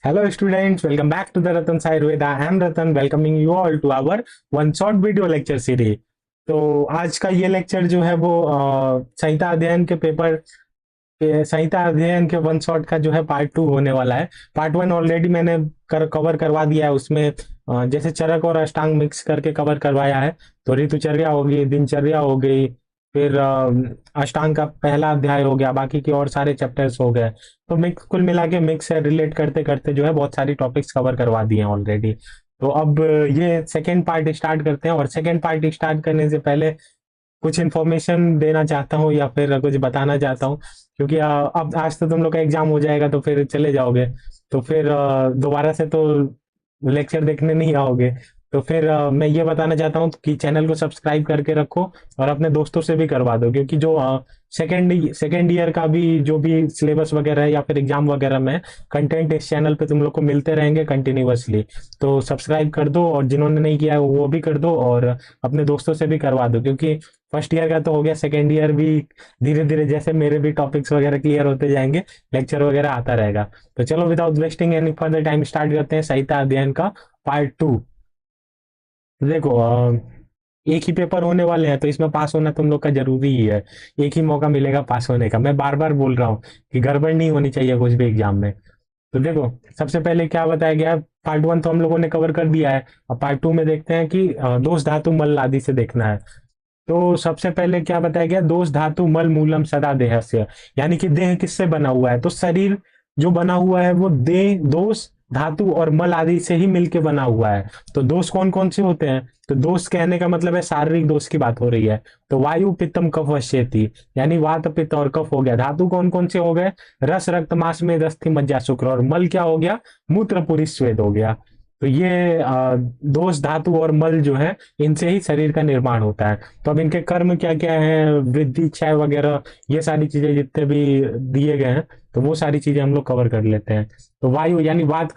Hello students, welcome back to the Ratan Sai Ayurveda. I am Ratan, welcoming you all to our one short video lecture series. तो आज का ये lecture जो है वो संहिता अध्ययन के पेपर के संहिता अध्ययन के वन शॉट का जो है पार्ट 2 होने वाला है। पार्ट 1 ऑलरेडी मैंने कवर करवा दिया है। उसमें जैसे चरक और अष्टांग मिक्स करके कवर करवाया है। तो ऋतुचर्या हो गई, दिनचर्या हो गई, फिर अष्टांग का पहला अध्याय हो गया, बाकी के और सारे चैप्टर्स हो गए। तो मिक्स कुल मिला के मिक्स है, रिलेट करते करते जो है बहुत सारी टॉपिक्स कवर करवा दिए हैं ऑलरेडी। तो अब ये सेकेंड पार्ट स्टार्ट करते हैं। और सेकेंड पार्ट स्टार्ट करने से पहले कुछ इन्फॉर्मेशन देना चाहता हूँ या फिर कुछ बताना चाहता हूँ, क्योंकि अब आज तो तुम लोग का एग्जाम हो जाएगा तो फिर चले जाओगे, तो फिर दोबारा से तो लेक्चर देखने नहीं आओगे। तो फिर मैं ये बताना चाहता हूँ कि चैनल को सब्सक्राइब करके रखो और अपने दोस्तों से भी करवा दो, क्योंकि जो सेकेंड ईयर का भी जो भी सिलेबस वगैरह है या फिर एग्जाम वगैरह में कंटेंट इस चैनल पे तुम लोग को मिलते रहेंगे कंटिन्यूअसली। तो सब्सक्राइब कर दो, और जिन्होंने नहीं किया है वो भी कर दो, और अपने दोस्तों से भी करवा दो, क्योंकि फर्स्ट ईयर का तो हो गया, सेकेंड ईयर भी धीरे धीरे जैसे मेरे भी टॉपिक्स वगैरह क्लियर होते जाएंगे, लेक्चर वगैरह आता रहेगा। तो चलो without wasting any further time start करते हैं संहिता अध्ययन का पार्ट 2। देखो एक ही पेपर होने वाले हैं, तो इसमें पास होना तुम लोग का जरूरी ही है। एक ही मौका मिलेगा पास होने का। मैं बार बार बोल रहा हूँ कि गड़बड़ नहीं होनी चाहिए कुछ भी एग्जाम में। तो देखो सबसे पहले क्या बताया गया है। पार्ट 1 तो हम लोगों ने कवर कर दिया है। अब पार्ट 2 में देखते हैं कि दोष धातु मल आदि से देखना है। तो सबसे पहले क्या बताया गया, दोष धातु मल मूलम सदा देहस्य, यानी कि देह किससे बना हुआ है। तो शरीर जो बना हुआ है वो देह, दोष, धातु और मल आदि से ही मिलके बना हुआ है। तो दोष कौन कौन से होते हैं, तो दोष कहने का मतलब है शारीरिक दोष की बात हो रही है। तो वायु पित्तम कफ वश्येति, यानी वात पित्त और कफ हो गया। धातु कौन कौन से हो गए, रस रक्त मांस मेद अस्थि मज्जा शुक्र। और मल क्या हो गया, मूत्र पुरुष स्वेद हो गया। तो ये दोष, धातु और मल जो है इनसे ही शरीर का निर्माण होता है। तो अब इनके कर्म क्या क्या है, वृद्धि, क्षय वगैरह, ये सारी चीजें जितने भी दिए गए हैं, तो वो सारी चीजें हम लोग कवर कर लेते हैं। तो वायु यानी वात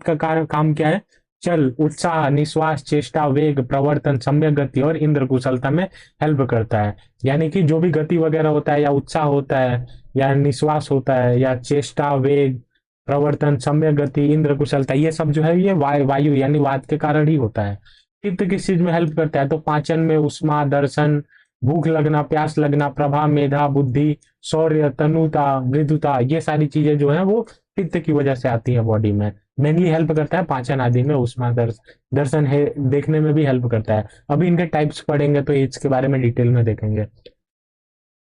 का काम क्या है, चल, उत्साह, निश्वास, चेष्टा, वेग, प्रवर्तन, सम्यक गति और इंद्र कुशलता में हेल्प करता है। यानी कि जो भी गति वगैरह होता है, या उत्साह होता है, या निश्वास होता है, या चेष्टा, वेग, प्रवर्तन, सम्यक गति, इंद्र कुशलता, ये सब जो है ये वायु यानी वात के कारण ही होता है। पित्त किस चीज में हेल्प करता है, तो पाचन में उष्मा, दर्शन, भूख लगना, प्यास लगना, प्रभा, मेधा, बुद्धि, शौर्य, तनुता, मृदुता, ये सारी चीजें जो है वो पित्त की वजह से आती है बॉडी में। मेनली हेल्प करता है पाचन आदि में, उष्मा, दर्शन है, देखने में भी हेल्प करता है। अभी इनके टाइप्स पढ़ेंगे तो इसके बारे में डिटेल में देखेंगे।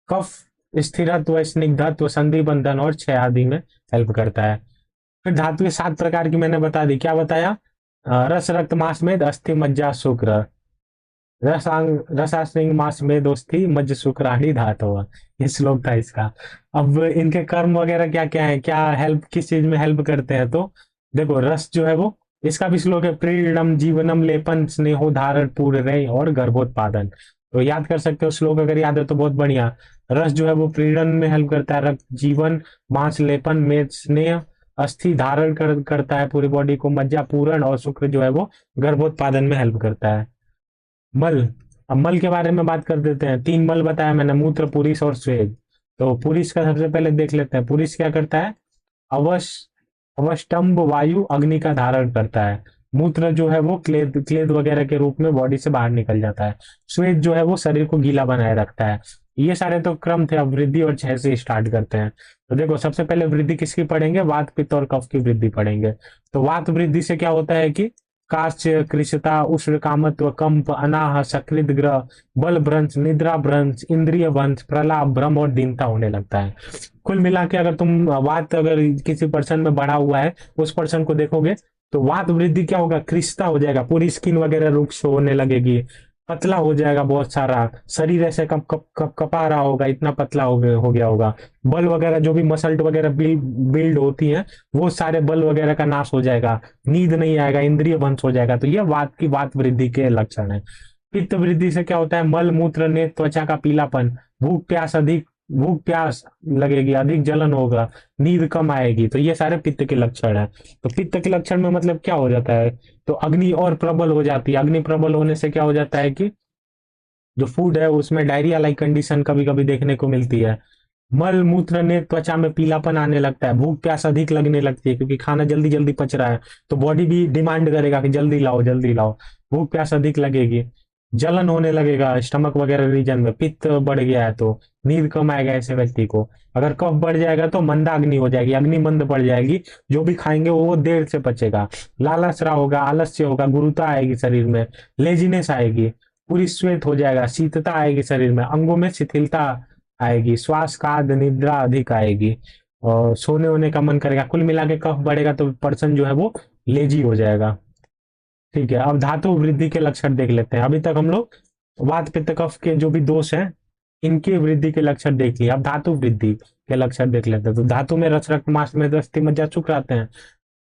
कफ स्थिरत्व, स्निग्धत्व, संधि बंधन और क्षय आदि में हेल्प करता है। फिर धातु 7 प्रकार की मैंने बता दी। क्या बताया, रस रक्त मांस मेद अस्थि मज्जा शुक्र। रसांग मांस मेद अस्थि मज्ज शुक्राणी धातु। ये श्लोक था इसका। अब इनके कर्म वगैरह क्या क्या है, क्या हेल्प, किस चीज में हेल्प करते हैं। तो देखो रस जो है वो, इसका भी श्लोक है, प्रीणम जीवनम लेपन स्नेहो धारण पूर्ण और गर्भोत्पादन। तो याद कर सकते हो श्लोक, अगर याद है तो बहुत बढ़िया। रस जो है वो प्रीणन में हेल्प करता है, रक्त जीवन, मांस लेपन, मेद स्नेह, अस्थि धारण करता है पूरी बॉडी को, मज्जा पूरण, और शुक्र जो है वो गर्भोत्पादन में हेल्प करता है। मल, अब मल के बारे में बात कर देते हैं। 3 मल बताया मैंने, मूत्र, पुरुष और स्वेद। तो पुरुष का सबसे पहले देख लेते हैं। पुरुष क्या करता है, अवश अवस्टम्भ वायु अग्नि का धारण करता है। मूत्र जो है वो क्लेद वगैरह के रूप में बॉडी से बाहर निकल जाता है। श्वेत जो है वो शरीर को गीला बनाए रखता है। ये सारे तो क्रम थे। अब वृद्धि और क्षय से स्टार्ट करते हैं। तो देखो सबसे पहले वृद्धि किसकी पढ़ेंगे, वात पित्त और कफ की वृद्धि पढ़ेंगे। तो वात वृद्धि से क्या होता है कि काश्य, कृशता, उष्ण कामत्व, कंप, अनाह, सकृत ग्रह, बल भ्रंश, निद्रा भ्रंश, इंद्रिय वंश, प्रलाप, भ्रम और दीनता होने लगता है। कुल मिला के अगर तुम वात अगर किसी पर्सन में बढ़ा हुआ है, उस पर्सन को देखोगे तो वात वृद्धि क्या होगा, कृशता हो जाएगा, पूरी स्किन वगैरह रुक्ष होने लगेगी, पतला हो जाएगा बहुत सारा, शरीर ऐसे कप कप कप कपा रहा होगा, इतना पतला हो गया होगा। बल वगैरह जो भी मसल वगैरह बिल्ड होती है, वो सारे बल वगैरह का नाश हो जाएगा, नींद नहीं आएगा, इंद्रिय भंश हो जाएगा। तो ये वात वृद्धि के लक्षण है। पित्त वृद्धि से क्या होता है, मल मूत्र ने त्वचा का पीलापन, भूख प्यास लगेगी, अधिक जलन होगा, नींद कम आएगी। तो ये सारे पित्त के लक्षण है। तो पित्त के लक्षण में मतलब क्या हो जाता है, तो अग्नि और प्रबल हो जाती है। अग्नि प्रबल होने से क्या हो जाता है कि जो फूड है उसमें डायरिया लाइक कंडीशन कभी कभी देखने को मिलती है। मल मूत्र ने त्वचा में पीलापन आने लगता है, भूख प्यास अधिक लगने लगती है क्योंकि खाना जल्दी जल्दी पच रहा है, तो बॉडी भी डिमांड करेगा कि जल्दी लाओ जल्दी लाओ, भूख प्यास अधिक लगेगी। जलन होने लगेगा स्टमक वगैरह रीजन में, पित्त बढ़ गया है तो नींद कम आएगा ऐसे व्यक्ति को। अगर कफ बढ़ जाएगा तो मंदाग्नि हो जाएगी, अग्नि मंद बढ़ जाएगी, जो भी खाएंगे वो देर से पचेगा। लालसरा होगा, आलस्य होगा, गुरुता आएगी शरीर में, लेजीनेस आएगी, पूरी श्वेत हो जाएगा, शीतता आएगी शरीर में, अंगों में शिथिलता आएगी, श्वास का निद्रा अधिक आएगी, और सोने होने का मन करेगा। कुल मिला के कफ बढ़ेगा तो पर्सन जो है वो लेजी हो जाएगा। ठीक है, अब धातु वृद्धि के लक्षण देख लेते हैं। अभी तक हम लोग वात पित्त कफ के जो भी दोष हैं इनकी वृद्धि के लक्षण देख लिए, अब धातु वृद्धि के लक्षण देख लेते हैं। तो धातु में रस, रक्त, मांस में अस्थि, मज्जा, शुक्र आते हैं।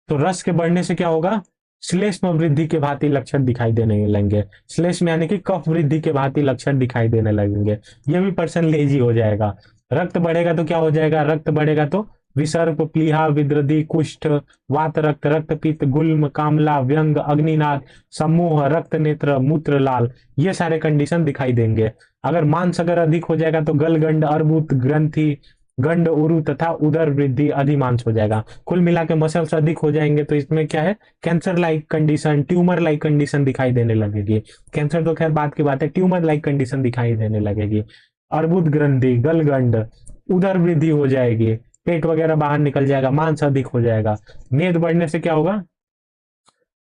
तो रस के बढ़ने से क्या होगा, श्लेष्म वृद्धि के भांति लक्षण दिखाई देने लगेंगे। श्लेष्म यानी कि कफ वृद्धि के भांति लक्षण दिखाई देने लगेंगे, ये भी पर्सन लेजी हो जाएगा। रक्त बढ़ेगा तो क्या हो जाएगा, रक्त बढ़ेगा तो विसर्प, प्लीहा, विद्रदी, कुष्ठ, वात रक्त, रक्तपित्त, गुल्म, कामला, व्यंग, अग्निनाद, समूह, रक्त नेत्र, मूत्र लाल, ये सारे कंडीशन दिखाई देंगे। अगर मांस अगर अधिक हो जाएगा तो गलगंड, अर्बुद, ग्रंथि, गंड, उरु तथा उदर वृद्धि, अधिमांस हो जाएगा। कुल मिला के मसल्स अधिक हो जाएंगे तो इसमें क्या है, cancer like condition, tumour like condition दिखाई देने लगेगी। कैंसर तो खैर बात की बात है, ट्यूमर लाइक कंडीशन दिखाई देने लगेगी। अर्बुद ग्रंथि, गलगंड, उदर वृद्धि हो जाएगी, पेट वगैरह बाहर निकल जाएगा, मांस अधिक हो जाएगा। मेद बढ़ने से क्या होगा,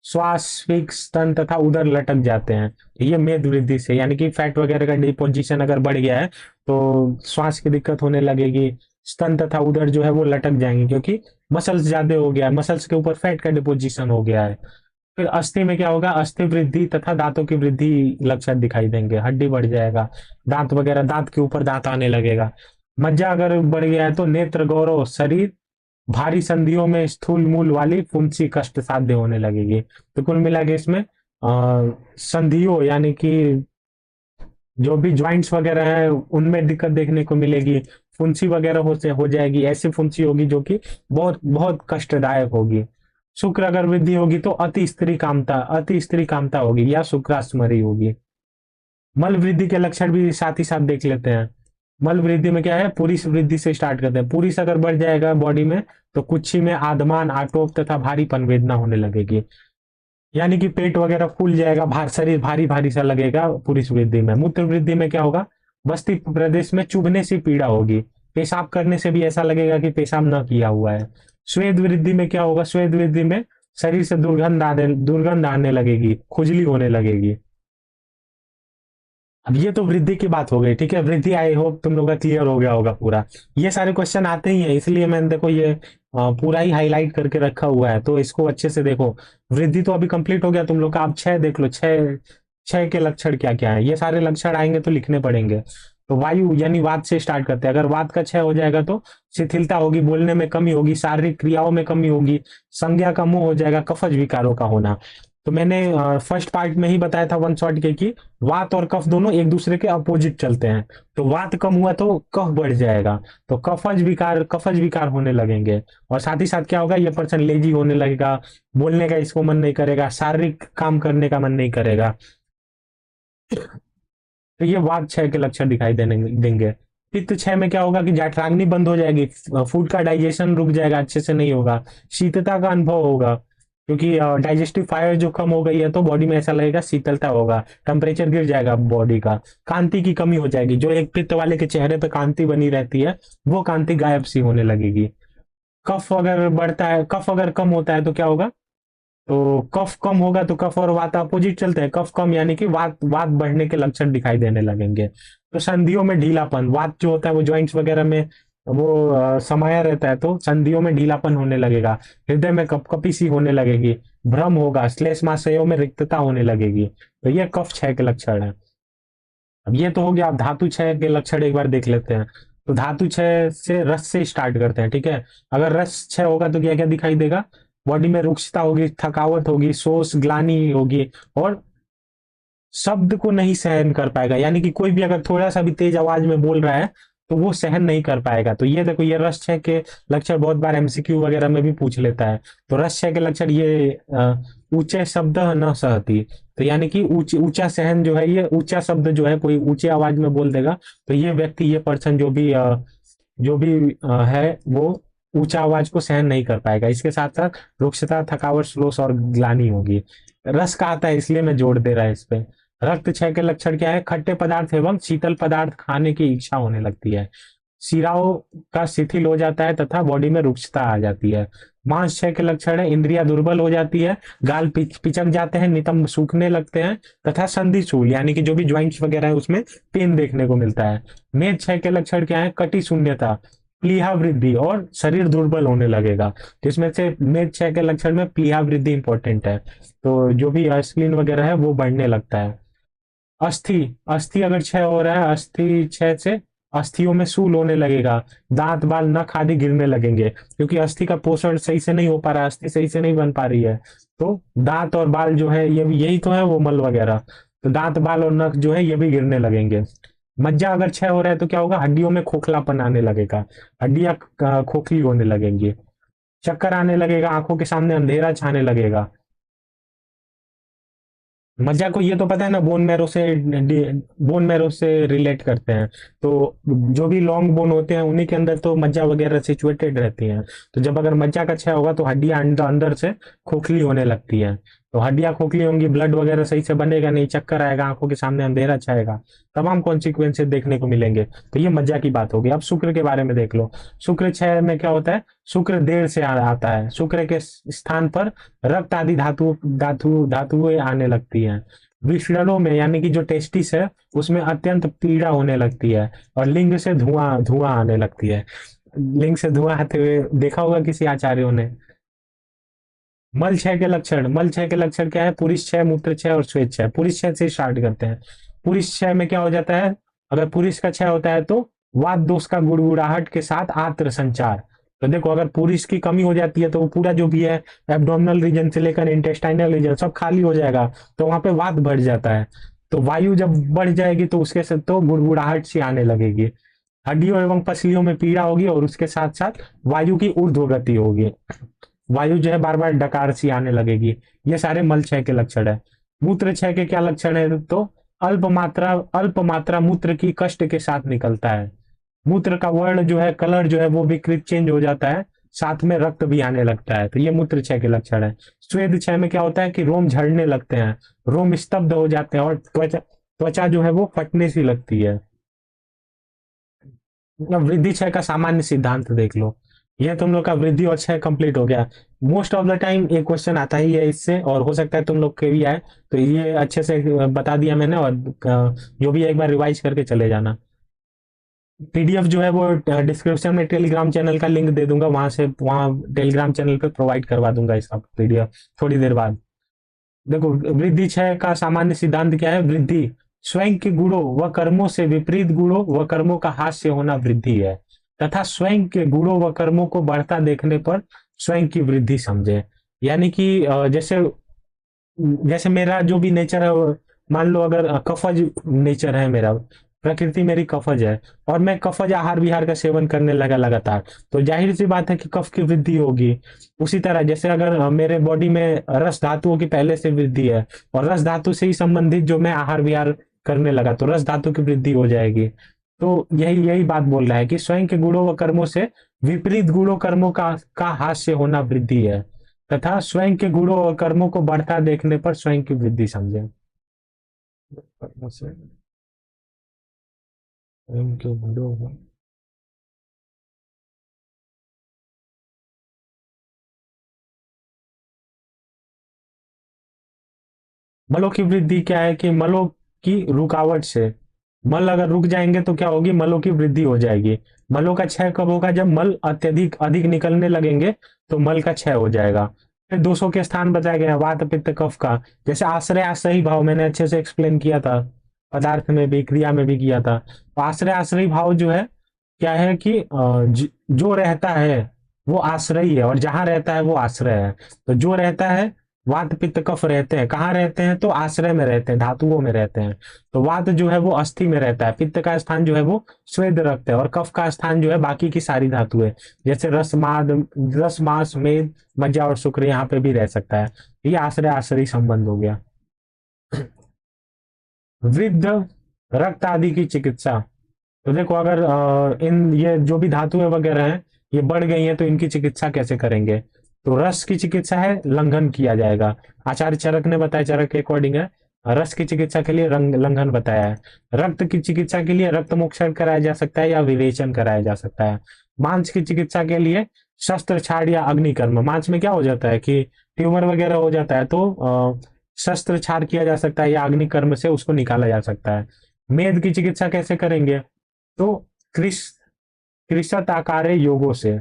श्वास, फिक्स, स्तन तथा उदर लटक जाते हैं। ये मेद वृद्धि से, यानी कि फैट वगैरह का डिपोजिशन अगर बढ़ गया है तो श्वास की दिक्कत होने लगेगी, स्तन तथा उदर जो है वो लटक जाएंगे क्योंकि मसल्स ज्यादा हो गया है, मसल्स के ऊपर फैट का डिपोजिशन हो गया है। फिर अस्थि में क्या होगा, अस्थि वृद्धि तथा दांतों की वृद्धि लक्षण दिखाई देंगे, हड्डी बढ़ जाएगा, दांत वगैरह, दांत के ऊपर दांत आने लगेगा। मज्जा अगर बढ़ गया है तो नेत्र गौरव, शरीर भारी संधियों में स्थूल मूल वाली फुंसी कष्ट साध्य होने लगेगी। तो कुल मिला के इसमें संधियों यानी कि जो भी ज्वाइंट्स वगैरह है उनमें दिक्कत देखने को मिलेगी, फुंसी वगैरह हो जाएगी, ऐसी फुंसी होगी जो कि बहुत बहुत कष्टदायक होगी। शुक्र अगर वृद्धि होगी तो अति स्त्री कामता होगी या शुक्रास्मरी होगी। मल वृद्धि के लक्षण भी साथ ही साथ देख लेते हैं। मल वृद्धि में क्या है, पुरुष वृद्धि से स्टार्ट करते हैं। पुरुष अगर बढ़ जाएगा बॉडी में तो कुक्षी में आदमान, आटोप तथा भारीपन वेदना होने लगेगी, यानी कि पेट वगैरह फूल जाएगा, शरीर भारी भारी सा लगेगा पुरुष वृद्धि में। मूत्र वृद्धि में क्या होगा, बस्ती प्रदेश में चुभने से पीड़ा होगी, पेशाब करने से भी ऐसा लगेगा कि पेशाब न किया हुआ है। स्वेद वृद्धि में क्या होगा, स्वेद वृद्धि में शरीर से दुर्गंध आने लगेगी, खुजली होने लगेगी। अब ये तो वृद्धि की बात हो गई, ठीक है, वृद्धि आई होप तुम लोग का क्लियर हो गया होगा पूरा। ये सारे क्वेश्चन आते ही हैं इसलिए मैंने देखो ये पूरा ही हाईलाइट करके रखा हुआ है, तो इसको अच्छे से देखो। वृद्धि तो अभी कंप्लीट हो गया तुम लोग का, अब छह देख लो, छह छह के लक्षण क्या क्या है, ये सारे लक्षण आएंगे तो लिखने पड़ेंगे। तो वायु यानी वात से स्टार्ट करते हैं। अगर वात का छह हो जाएगा तो शिथिलता होगी, बोलने में कमी होगी, शारीरिक क्रियाओं में कमी होगी, संज्ञा का मुंह हो जाएगा, कफज विकारों का होना। तो मैंने फर्स्ट पार्ट में ही बताया था वन शॉट के कि वात और कफ दोनों एक दूसरे के अपोजिट चलते हैं। तो वात कम हुआ तो कफ बढ़ जाएगा, तो कफज विकार होने लगेंगे। और साथ ही साथ क्या होगा, ये पर्सन लेजी होने लगेगा, बोलने का इसको मन नहीं करेगा, शारीरिक काम करने का मन नहीं करेगा। तो ये वात क्षय के लक्षण दिखाई देंगे। पित्त क्षय में क्या होगा कि जठराग्नि बंद हो जाएगी, फूड का डाइजेशन रुक जाएगा, अच्छे से नहीं होगा, शीतता का अनुभव होगा क्योंकि डाइजेस्टिव फायर जो कम हो गई है तो बॉडी में ऐसा लगेगा शीतलता होगा, टेम्परेचर गिर जाएगा बॉडी का। कांति की कमी हो जाएगी, जो एक पित्त वाले के चेहरे पे कांति बनी रहती है वो कांति गायब सी होने लगेगी। कफ अगर बढ़ता है, कफ अगर कम होता है तो क्या होगा, तो कफ कम होगा तो कफ और वात अपोजिट चलते हैं, कफ कम यानी कि वात वात बढ़ने के लक्षण दिखाई देने लगेंगे। तो संधियों में ढीलापन, वात जो होता है वो ज्वाइंट्स वगैरह में वो समाया रहता है, तो संधियों में ढीलापन होने लगेगा, हृदय में कपकपी सी होने लगेगी, भ्रम होगा, श्लेष्माशयों में रिक्तता होने लगेगी। तो ये कफ क्षय के लक्षण है। अब ये तो हो गया, आप धातु क्षय के लक्षण एक बार देख लेते हैं। तो धातु क्षय से रस से स्टार्ट करते हैं, ठीक है। अगर रस क्षय होगा तो क्या क्या दिखाई देगा, बॉडी में रुक्षता होगी, थकावट होगी, शोष ग्लानि होगी, और शब्द को नहीं सहन कर पाएगा, यानी कि कोई भी अगर थोड़ा सा भी तेज आवाज में बोल रहा है तो वो सहन नहीं कर पाएगा। तो ये देखो, ये रस क्षय के लक्षण बहुत बार एमसीक्यू वगैरह में भी पूछ लेता है। तो रस क्षय के लक्षण ये ऊंचे शब्द न सहती, तो यानी कि ऊंचा सहन जो है, ये ऊंचा शब्द जो है कोई ऊंचे आवाज में बोल देगा तो ये व्यक्ति, ये पर्सन जो भी जो भी है वो ऊंचा आवाज को सहन नहीं कर पाएगा। इसके साथ साथ रुक्षता, थकावट, स्लोस और ग्लानि होगी। रस का आता है इसलिए मैं जोड़ दे रहा है इस पे। रक्तक्षय के लक्षण क्या है? खट्टे पदार्थ एवं शीतल पदार्थ खाने की इच्छा होने लगती है। शिराओं का शिथिल हो जाता है तथा बॉडी में रुक्षता आ जाती है। मांस क्षय के लक्षण है, इंद्रिया दुर्बल हो जाती है, गाल पिचक जाते हैं, नितंब सूखने लगते हैं तथा संधि शूल यानी कि जो भी ज्वाइंट्स वगैरह है उसमें पेन देखने को मिलता है। मेद क्षय के लक्षण क्या है? कटी शून्यता, प्लीहा वृद्धि और शरीर दुर्बल होने लगेगा। जिसमें से मेद क्षय के लक्षण में प्लीहा वृद्धि इंपॉर्टेंट है। तो जो भी स्प्लीन वगैरह है वो बढ़ने लगता है। अस्थि अस्थि अगर क्षय हो रहा है, अस्थि क्षय से अस्थियों में सूल होने लगेगा, दांत बाल नख आदि गिरने लगेंगे, क्योंकि अस्थि का पोषण सही से नहीं हो पा रहा है, अस्थि सही से नहीं बन पा रही है। तो दांत और बाल जो है ये यही तो है वो मल वगैरह। तो दांत बाल और नख जो है ये भी गिरने लगेंगे। मज्जा अगर क्षय हो रहा है तो क्या होगा? हड्डियों में खोखलापन आने लगेगा, हड्डियां खोखली होने लगेंगी, चक्कर आने लगेगा, आंखों के सामने अंधेरा छाने लगेगा। मज्जा को ये तो पता है ना, बोन मैरो से रिलेट करते हैं। तो जो भी लॉन्ग बोन होते हैं उन्हीं के अंदर तो मज्जा वगैरह सिचुएटेड रहती हैं। तो जब अगर मज्जा का क्षय होगा तो हड्डियां अंदर से खोखली होने लगती है। तो हड्डियां खोखली होंगी, ब्लड वगैरह सही से बनेगा नहीं, चक्कर आएगा, आंखों के सामने अंधेरा छाएगा, तमाम कॉन्सिक्वेंसेज देखने को मिलेंगे। तो ये मज्जा की बात होगी। अब शुक्र के बारे में देख लो। शुक्र क्षय में क्या होता है? शुक्र देर से आता है। शुक्र के स्थान पर रक्त आदि धातुएं आने लगती हैं। विषणों में यानी कि जो टेस्टिस है उसमें अत्यंत पीड़ा होने लगती है, और लिंग से धुआं धुआं आने लगती है। लिंग से धुआं आते हुए देखा होगा किसी आचार्यों ने। मल क्षय के लक्षण, मल क्षय के लक्षण क्या है? पुरुष क्षय, मूत्र क्षय और श्वेत क्षय। पुरुष क्षय से स्टार्ट करते हैं। पुरुष क्षय में क्या हो जाता है? अगर पुरुष का क्षय होता है तो वात दोष का गुड़गुड़ाहट के साथ आत्र संचार। तो देखो अगर पुरुष की कमी हो जाती है तो वो पूरा जो भी है एब्डोमिनल रीजन से लेकर इंटेस्टाइनल रीजन सब खाली हो जाएगा, तो वहां पे वात बढ़ जाता है। तो वायु जब बढ़ जाएगी तो उसके से तो गुड़गुड़ाहट सी आने लगेगी, हड्डियों एवं पसलियों में पीड़ा होगी, और उसके साथ साथ वायु की ऊर्ध्व गति होगी। वायु जो है बार बार डकार सी आने लगेगी। ये सारे मल क्षय के लक्षण है। मूत्र क्षय के क्या लक्षण है? तो अल्प मात्रा मूत्र की कष्ट के साथ निकलता है। मूत्र का वर्ण जो है, कलर जो है वो विकृत चेंज हो जाता है, साथ में रक्त भी आने लगता है। तो ये मूत्र क्षय के लक्षण है। स्वेद क्षय में क्या होता है कि रोम झड़ने लगते हैं, रोम स्तब्ध हो जाते हैं, और त्वचा त्वचा जो है वो फटने सी लगती है। वृद्धि क्षय का सामान्य सिद्धांत देख लो। ये तुम लोग का वृद्धि और क्षय कंप्लीट हो गया। मोस्ट ऑफ द टाइम एक क्वेश्चन आता ही है इससे, और हो सकता है तुम लोग के भी आए। तो ये अच्छे से बता दिया मैंने, और जो भी है एक बार रिवाइज करके चले जाना। पीडीएफ जो है वो डिस्क्रिप्शन में टेलीग्राम चैनल का लिंक दे दूंगा, वहां से वहां टेलीग्राम चैनल पे प्रोवाइड करवा दूंगा इसका पीडीएफ थोड़ी देर बाद। देखो वृद्धि क्षय का सामान्य सिद्धांत क्या है? वृद्धि स्वयं के गुणों व कर्मों से विपरीत गुणों व कर्मों का हास्य होना वृद्धि है, तथा स्वयं के गुणों व कर्मों को बढ़ता देखने पर स्वयं की वृद्धि समझे। यानी कि जैसे जैसे मेरा जो भी नेचर है मान लो अगर कफज नेचर है मेरा, प्रकृति मेरी कफज है, और मैं कफज आहार विहार का सेवन करने लगा लगातार, तो जाहिर सी बात है कि कफ की वृद्धि होगी। उसी तरह जैसे अगर मेरे बॉडी में रस धातुओं की पहले से वृद्धि है, और रस धातु से ही संबंधित जो मैं आहार विहार करने लगा, तो रस धातु की वृद्धि हो जाएगी। तो यही यही बात बोल रहा है कि स्वयं के गुणों व कर्मों से विपरीत गुणों कर्मों का हास्य होना वृद्धि है, तथा स्वयं के गुणों और कर्मों को बढ़ता देखने पर स्वयं की वृद्धि समझे। कर्मों से स्वयं के गुणों मलों की वृद्धि क्या है कि मलों की रुकावट से, मल अगर रुक जाएंगे तो क्या होगी? मलों की वृद्धि हो जाएगी। मलों का क्षय कब होगा? जब मल अत्यधिक अधिक निकलने लगेंगे तो मल का क्षय हो जाएगा। फिर दोषों के स्थान बताया गया वात पित्त कफ का। जैसे आश्रय आश्रयी भाव मैंने अच्छे से एक्सप्लेन किया था, पदार्थ में भी क्रिया में भी किया था। तो आश्रय आश्रयी भाव जो है क्या है कि जो रहता है वो आश्रयी है, और जहां रहता है वो आश्रय है। तो जो रहता है, वात पित्त कफ रहते हैं कहाँ रहते हैं? तो आश्रय में रहते हैं, धातुओं में रहते हैं। तो वात जो है वो अस्थि में रहता है, पित्त का स्थान जो है वो स्वेद रक्त है, और कफ का स्थान जो है बाकी की सारी धातु है, जैसे रस मांस मेद मज्जा और शुक्र यहाँ पे भी रह सकता है। ये आश्रय आश्रयी संबंध हो गया। वृद्ध रक्त आदि की चिकित्सा। तो देखो अगर इन ये जो भी धातुएं वगैरह हैं ये बढ़ गई हैं तो इनकी चिकित्सा कैसे करेंगे। तो रस की चिकित्सा है लंघन किया जाएगा। आचार्य चरक ने बताया, चरक के अकॉर्डिंग है, रस की चिकित्सा के लिए रंग लंघन बताया है। रक्त की चिकित्सा के लिए रक्त मोक्षण कराया जा सकता है या विरेचन कराया जा सकता है। मांस की चिकित्सा के लिए शस्त्र छाड़ या अग्निकर्म। मांस में क्या हो जाता है कि ट्यूमर वगैरह हो जाता है तो शस्त्र छाड़ किया जा सकता है या अग्निकर्म से उसको निकाला जा सकता है। मेद की चिकित्सा कैसे करेंगे तो कृष कृषत आकारे योगों से,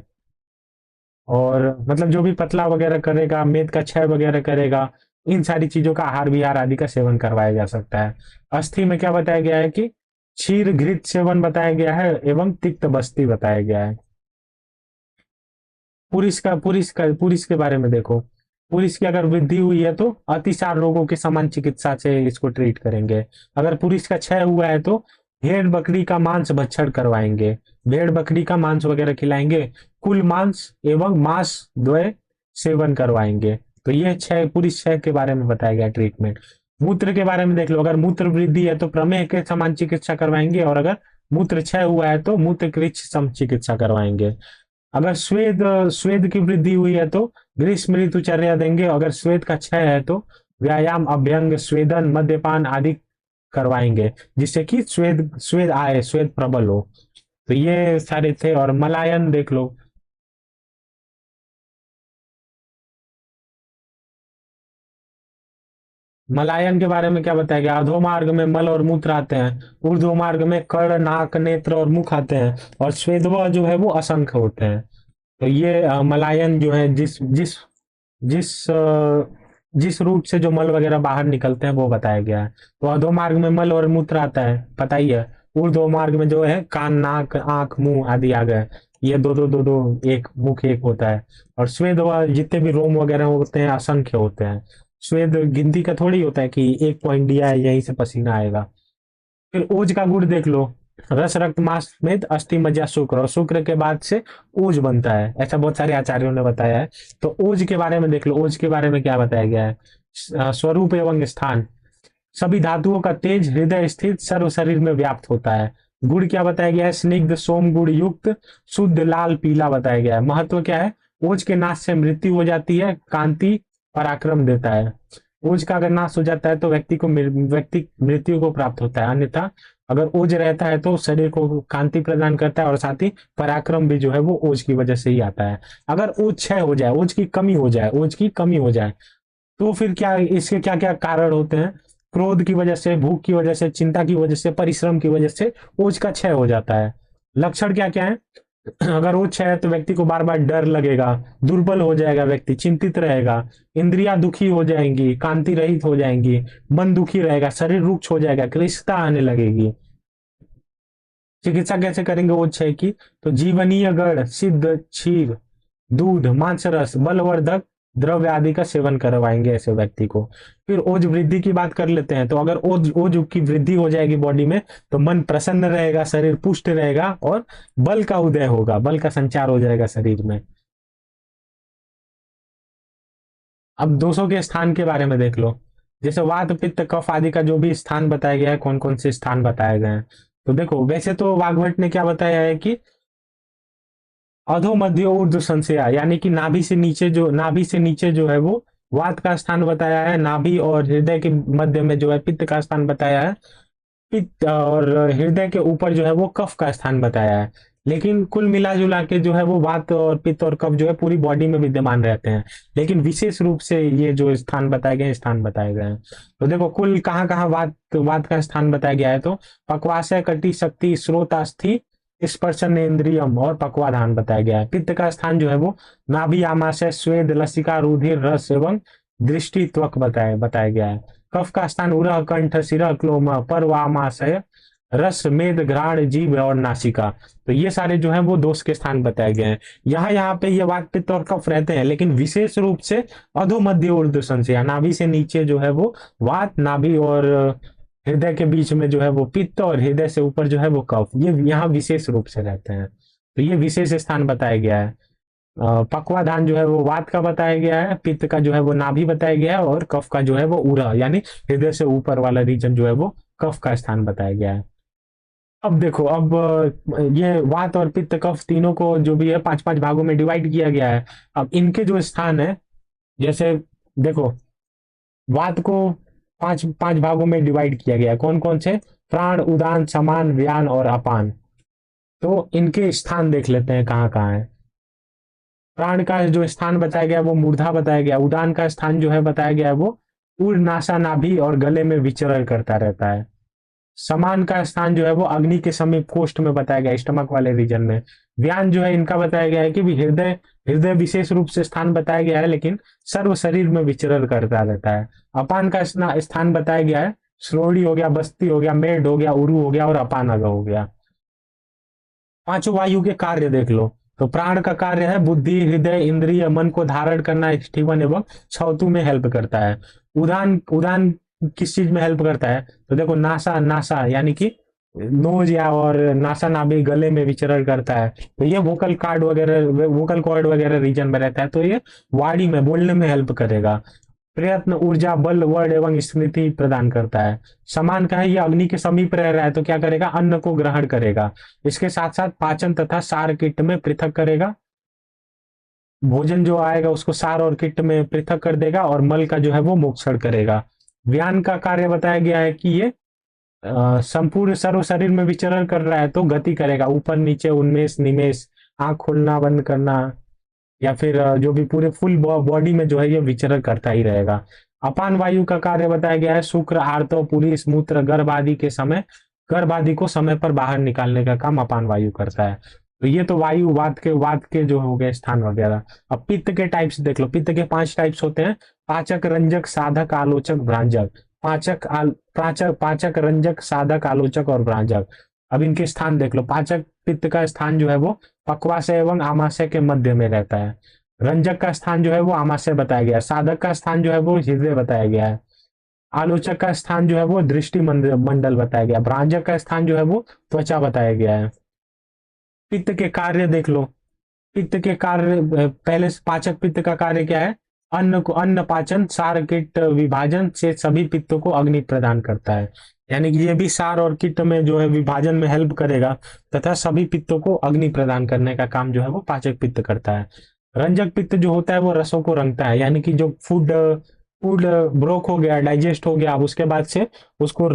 और मतलब जो भी पतला वगैरह करेगा, मेद का क्षय वगैरह करेगा, इन सारी चीजों का आहार विहार आदि का सेवन करवाया जा सकता है। अस्थि में क्या बताया गया है कि क्षीर घृत सेवन बताया गया है एवं तिक्त बस्ती बताया गया है। पुरुष के बारे में देखो, पुरुष की अगर वृद्धि हुई है तो अतिसार रोगों के समान चिकित्सा से इसको ट्रीट करेंगे। अगर पुरुष का क्षय हुआ है तो भेड़ बकरी का मांस भक्षण करवाएंगे, भेड़ बकरी का मांस वगैरह खिलाएंगे, कुल मांस एवं मांस द्वय सेवन करवाएंगे। तो ये क्षय, पुरुष क्षय के बारे में बताया गया ट्रीटमेंट। मूत्र के बारे में देख लो, अगर मूत्र वृद्धि है तो प्रमेह के समान चिकित्सा करवाएंगे, और अगर मूत्र क्षय हुआ है तो मूत्र कृच्छ सम चिकित्सा करवाएंगे। अगर स्वेद स्वेद की वृद्धि हुई है तो ग्रीष्म ऋतुचर्या देंगे, अगर स्वेद का क्षय है तो व्यायाम, अभ्यंग, स्वेदन, मद्यपान आदि करवाएंगे, जिससे कि स्वेद स्वेद आए, स्वेद प्रबल हो। तो ये सारे थे। और मलायन देख लो, मलायन के बारे में क्या बताया गया। अधो मार्ग में मल और मूत्र आते हैं, ऊर्ध्व मार्ग में कर्ण, नाक, नेत्र और मुख आते हैं, और स्वेदवा जो है वो असंख्य होते हैं। तो ये मलायन जो है जिस जिस रूट से जो मल वगैरह बाहर निकलते हैं वो बताया गया है। तो अधो मार्ग में मल और मूत्र आता है, पता ही है। ऊर्ध्व मार्ग में जो है कान, नाक, आंख, मुंह आदि आ गए, ये दो दो दो दो, एक मुख एक होता है। और स्वेद जितने भी रोम वगैरह होते हैं असंख्य होते हैं। स्वेद गिनती का थोड़ी होता है कि एक पॉइंट दिया है यहीं से पसीना आएगा। फिर ओज का गुण देख लो, रस, रक्त, मांस, मेद, अस्थि, मज्जा, शुक्र, और शुक्र के बाद से ओज बनता है, ऐसा बहुत सारे आचार्यों ने बताया है। तो ओज के बारे में देख लो, ओज के बारे में क्या बताया गया है। स्वरूप एवं स्थान, सभी धातुओं का तेज हृदय स्थित सर्व शरीर में व्याप्त होता है। गुण क्या बताया गया है, स्निग्ध सोम गुण युक्त शुद्ध लाल पीला बताया गया है। महत्व क्या है, ओज के नाश से मृत्यु हो जाती है, कांति पराक्रम देता है। ओज का अगर नाश हो जाता है तो व्यक्ति मृत्यु को प्राप्त होता है, अन्यथा अगर ओज रहता है तो शरीर को कांति प्रदान करता है, और साथ ही पराक्रम भी जो है वो ओज की वजह से ही आता है। अगर ओज क्षय हो जाए, ओज की कमी हो जाए, ओज की कमी हो जाए तो फिर क्या, इसके क्या क्या कारण होते हैं। क्रोध की वजह से, भूख की वजह से, चिंता की वजह से, परिश्रम की वजह से ओज का क्षय हो जाता है। लक्षण क्या क्या है, अगर ओज क्षय है तो व्यक्ति को बार बार डर लगेगा, दुर्बल हो जाएगा, व्यक्ति चिंतित रहेगा, इंद्रियां दुखी हो जाएंगी, कांति रहित हो जाएंगी, मन दुखी रहेगा, शरीर रुक्ष हो जाएगा, क्लिष्टता आने लगेगी। चिकित्सा कैसे करेंगे ओज क्षय की, तो जीवनीय गढ़, सिद्ध, क्षीर, दूध, मांस रस, बलवर्धक द्रव्य आदि का सेवन करवाएंगे ऐसे व्यक्ति को। फिर ओज वृद्धि की बात कर लेते हैं। तो अगर ओज ओज की वृद्धि हो जाएगी बॉडी में तो मन प्रसन्न रहेगा, शरीर पुष्ट रहेगा, और बल का उदय होगा, बल का संचार हो जाएगा शरीर में। अब दोषों के स्थान के बारे में देख लो, जैसे वात, पित्त, कफ आदि का जो भी स्थान बताया गया है, कौन कौन से स्थान बताए गए हैं। तो देखो वैसे तो वाग्भट ने क्या बताया है कि अधो मध्य ऊर्ध्व संशया, यानी कि नाभि से नीचे जो है वो वात का स्थान बताया है, नाभि और हृदय के मध्य में जो है पित्त का स्थान बताया है, पित्त और हृदय के ऊपर जो है वो कफ का स्थान बताया है। लेकिन कुल मिला जुला के जो है वो वात और पित्त और कफ जो है पूरी बॉडी में विद्यमान रहते हैं, लेकिन विशेष रूप से ये जो स्थान बताए गए हैं, स्थान बताए गए हैं। तो देखो कुल कहाँ कहाँ वात वात का स्थान बताया गया है, तो पक्वाशय, कटी, शक्ति, स्रोत, अस्थि, स्पर्शन इंद्रियम और पक्वाधान बताया गया है। पित्त का स्थान जो है वो नाभि, आमाशय, स्वेद, लसिका, रुधिर, रस एवं दृष्टि, त्वक बताया बताया गया है। कफ का स्थान उरह, कंठ, सिरह, क्लोम, पर्व, आमाशय, रस, मेद, घ्राण, जीभ और नासिका। तो ये सारे जो है वो दोष के स्थान बताए गए हैं। यहाँ यहाँ पे ये वात, पित्त और कफ रहते हैं, लेकिन विशेष रूप से अधो मध्य ऊर्ध्व संशया, नाभि से नीचे जो है वो वात, नाभि और हृदय के बीच में जो है वो पित्त, और हृदय से ऊपर जो है वो कफ, ये यहाँ विशेष रूप से रहते हैं। तो ये विशेष स्थान बताया गया है। पक्वाधान जो है वो वात का बताया गया है, पित्त का जो है वो नाभि बताया गया है, और कफ का जो है वो उरह यानी हृदय से ऊपर वाला रीजन जो है वो कफ का स्थान बताया गया है। अब देखो, अब ये वात और पित्त कफ तीनों को जो भी है पांच पांच भागों में डिवाइड किया गया है। अब इनके जो स्थान है, जैसे देखो, वात को पांच पांच भागों में डिवाइड किया गया है। कौन कौन से? प्राण, उदान, समान, व्यान और अपान। तो इनके स्थान देख लेते हैं कहाँ कहाँ है। प्राण का जो स्थान बताया गया है वो मूर्धा बताया गया। उदान का स्थान जो है बताया गया है वो उर नासा नाभि और गले में विचरण करता रहता है। समान का स्थान जो है वो अग्नि के समीप कोष्ठ में बताया गया है, स्टमक वाले रीजन में। व्यान जो है इनका बताया गया है कि भी हृदय, हृदय विशेष रूप से स्थान बताया गया है, लेकिन सर्व शरीर में विचरण करता रहता है। अपान का स्थान बताया गया है, श्रोणी हो गया, बस्ती हो गया, मेड हो गया, उरु हो गया और अपानग हो गया। पांचों वायु के कार्य देख लो। तो प्राण का कार्य है बुद्धि, हृदय, इंद्रिय, मन को धारण करना, स्टीवन एवं छवतु में हेल्प करता है। उदान, उदान किस चीज में हेल्प करता है? तो देखो, नासा, नासा यानी कि नोज या और नासा नाभि गले में विचरण करता है। तो ये वोकल कार्ड वगैरह, वोकल कॉर्ड वगैरह रीजन में रहता है, तो ये वाणी में बोलने में हेल्प करेगा। प्रयत्न, ऊर्जा, बल, वर्ण एवं स्मृति प्रदान करता है। समान का है, ये अग्नि के समीप रह रहा है तो क्या करेगा? अन्न को ग्रहण करेगा। इसके साथ साथ पाचन तथा सार किट में पृथक करेगा। भोजन जो आएगा उसको सार और किट में पृथक कर देगा और मल का जो है वो मोक्षण करेगा। व्यान का कार्य बताया गया है कि ये संपूर्ण सर्व शरीर में विचरण कर रहा है तो गति करेगा, ऊपर नीचे, उन्मेष निमेष, आंख खोलना बंद करना, या फिर जो भी पूरे फुल बॉडी में जो है ये विचरण करता ही रहेगा। अपान वायु का कार्य बताया गया है, शुक्र, आर्तव, पुरुष, मूत्र, गर्भ आदि के समय, गर्भ आदि को समय पर बाहर निकालने का काम अपान वायु करता है। तो ये तो वायु, वात के जो हो गए स्थान वगैरह। अब पित्त के टाइप्स देख लो। पित्त के पांच टाइप्स होते हैं: पाचक, रंजक, साधक, आलोचक, भ्रांजक। पाचक, रंजक, साधक, आलोचक और भ्रांजक। अब इनके स्थान देख लो। पाचक पित्त का स्थान जो है वो पक्वाशय एवं आमाशय के मध्य में रहता है। रंजक का स्थान जो है वो आमाशय बताया गया है। साधक का स्थान जो है वो हृदय बताया गया है। आलोचक का स्थान जो है वो दृष्टि मंडल बताया गया है। भ्रांजक का स्थान जो है वो त्वचा बताया गया है। पित्त के कार्य देख लो। पित्त के कार्य, पहले पाचक पित्त का कार्य क्या है? अन्न को, अन्न पाचन, सार कीट विभाजन से सभी पित्तों को अग्नि प्रदान करता है। यानी कि ये भी सार और कीट में जो है विभाजन में हेल्प करेगा तथा सभी पित्तों को अग्नि प्रदान करने का काम जो है वो पाचक पित्त करता है। रंजक पित्त जो होता है वो रसों को रंगता है, यानी कि जो फूड फूड ब्रोक हो गया, डाइजेस्ट हो गया, अब उसके बाद से उसको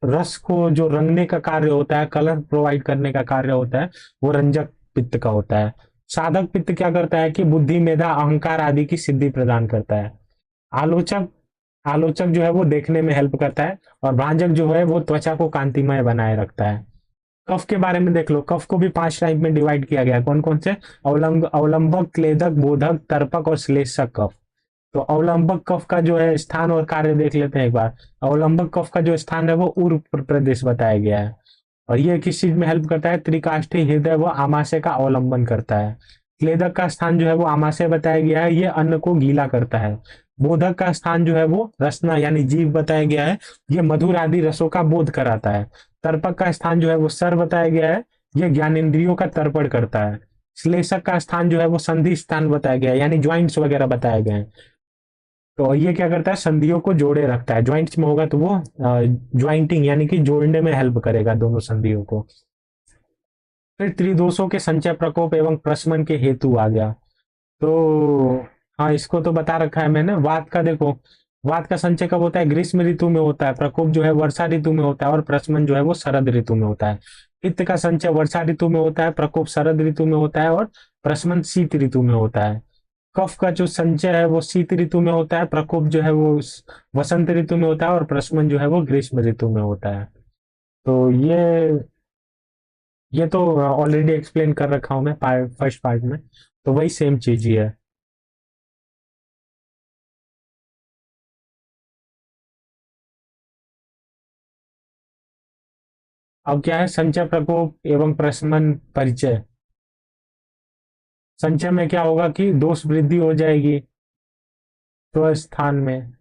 रस को जो रंगने का कार्य होता है, कलर प्रोवाइड करने का कार्य होता है, वो रंजक पित्त का होता है। साधक पित्त क्या करता है कि बुद्धि, मेधा, अहंकार आदि की सिद्धि प्रदान करता है। आलोचक, आलोचक जो है वो देखने में हेल्प करता है। और भ्रांजक जो है वो त्वचा को कांतिमय बनाए रखता है। कफ के बारे में देख लो। कफ को भी पांच टाइप में डिवाइड किया गया है। कौन कौन से? अवलंबक, क्लेदक, बोधक, तर्पक और श्लेषक कफ। तो अवलंबक कफ का जो है स्थान और कार्य देख लेते हैं एक बार। अवलंबक कफ का जो स्थान है वो उर प्रदेश बताया गया है। और ये किस चीज में हेल्प करता है? त्रिकाष्ठी, हृदय व आमाशय का अवलंबन करता है। क्लेदक का स्थान जो है वो आमाशय बताया गया है, ये अन्न को गीला करता है। बोधक का स्थान जो है वो रसना यानी जीव बताया गया है, ये मधुर आदि रसों का बोध कराता है। तर्पक का स्थान जो है वो सर बताया गया है, ये ज्ञानेंद्रियों का तर्पण करता है। श्लेषक का स्थान जो है वो संधि स्थान बताया गया है, यानी ज्वाइंट्स वगैरह बताए गए हैं। तो ये क्या करता है? संधियों को जोड़े रखता है। ज्वाइंट्स में होगा तो वो ज्वाइंटिंग यानी कि जोड़ने में हेल्प करेगा दोनों संधियों को। फिर त्रिदोषों के संचय, प्रकोप एवं प्रशमन के हेतु आ गया। तो हाँ, इसको तो बता रखा है मैंने। वात का देखो, वात का संचय कब होता है? ग्रीष्म ऋतु में होता है। प्रकोप जो है वर्षा ऋतु में होता है और प्रशमन जो है वो शरद ऋतु में होता है। पित्त का संचय वर्षा ऋतु में होता है, प्रकोप शरद ऋतु में होता है और प्रशमन शीत ऋतु में होता है। कफ का जो संचय है वो शीत ऋतु में होता है, प्रकोप जो है वो वसंत ऋतु में होता है और प्रशमन जो है वो ग्रीष्म ऋतु में होता है। तो ये तो ऑलरेडी एक्सप्लेन कर रखा हूं मैं फर्स्ट पार्ट में, तो वही सेम चीज ही है। अब क्या है? संचय, प्रकोप एवं प्रशमन परिचय। संचय में क्या होगा कि दोष वृद्धि हो जाएगी तो स्थान में।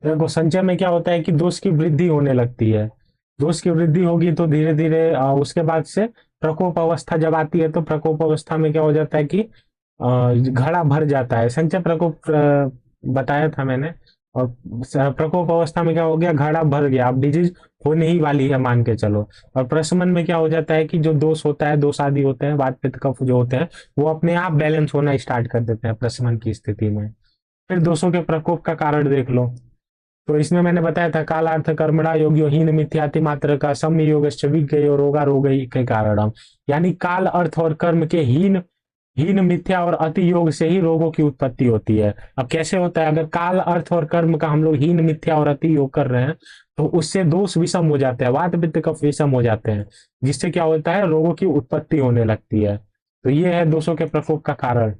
देखो, संचय में क्या होता है कि दोष की वृद्धि होने लगती है। दोष की वृद्धि होगी तो धीरे धीरे उसके बाद से प्रकोप अवस्था जब आती है तो प्रकोप अवस्था में क्या हो जाता है कि घड़ा भर जाता है। संचय प्रकोप बताया था मैंने। और प्रकोप अवस्था में क्या हो गया, घड़ा भर गया, अब डिजीज होने ही वाली है मान के चलो। और प्रशमन में क्या हो जाता है कि जो दोष होता है, दोष आदि होते हैं, वात पित्त कफ जो होते हैं, वो अपने आप बैलेंस होना स्टार्ट कर देते हैं प्रशमन की स्थिति में। फिर दोषों के प्रकोप का कारण देख लो। तो इसमें मैंने बताया था कालार्थ कर्मणा योग्यो हीन मिथ्याति मात्र का सम योग विज्ञेयो रोगा रोग के कारणम। यानी काल अर्थ और कर्म के हीन हीन मिथ्या और अति योग से ही रोगों की उत्पत्ति होती है। अब कैसे होता है, अगर काल अर्थ और कर्म का हम लोग हीन मिथ्या और अति योग कर रहे हैं तो उससे दोष विषम हो जाते हैं, वात पित्त कफ विषम हो जाते हैं, जिससे क्या होता है, रोगों की उत्पत्ति होने लगती है। तो ये है दोषों के प्रकोप का कारण।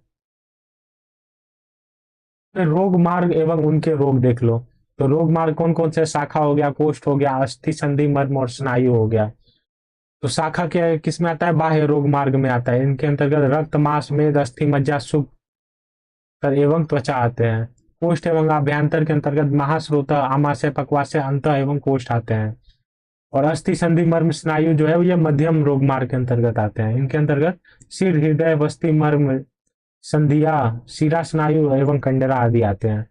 फिर रोग मार्ग एवं उनके रोग देख लो। तो रोग मार्ग कौन कौन से, शाखा हो गया, कोष्ठ हो गया, अस्थि संधि मर्म और स्नायु हो गया। तो शाखा क्या किस में आता है, बाह्य रोग मार्ग में आता है। इनके अंतर्गत रक्त मांस मेद अस्थि मज्जा एवं त्वचा आते हैं। कोष्ठ एवं आभ्यंतर के अंतर्गत महास्रोत आमाशय पक्वाशय अंत एवं कोष्ठ आते हैं। और अस्थि संधि मर्म स्नायु जो है ये मध्यम रोग मार्ग के अंतर्गत आते हैं। इनके अंतर्गत सिर हृदय वस्ति मर्म संधिया शिरा स्नायु एवं कंडरा आदि आते हैं।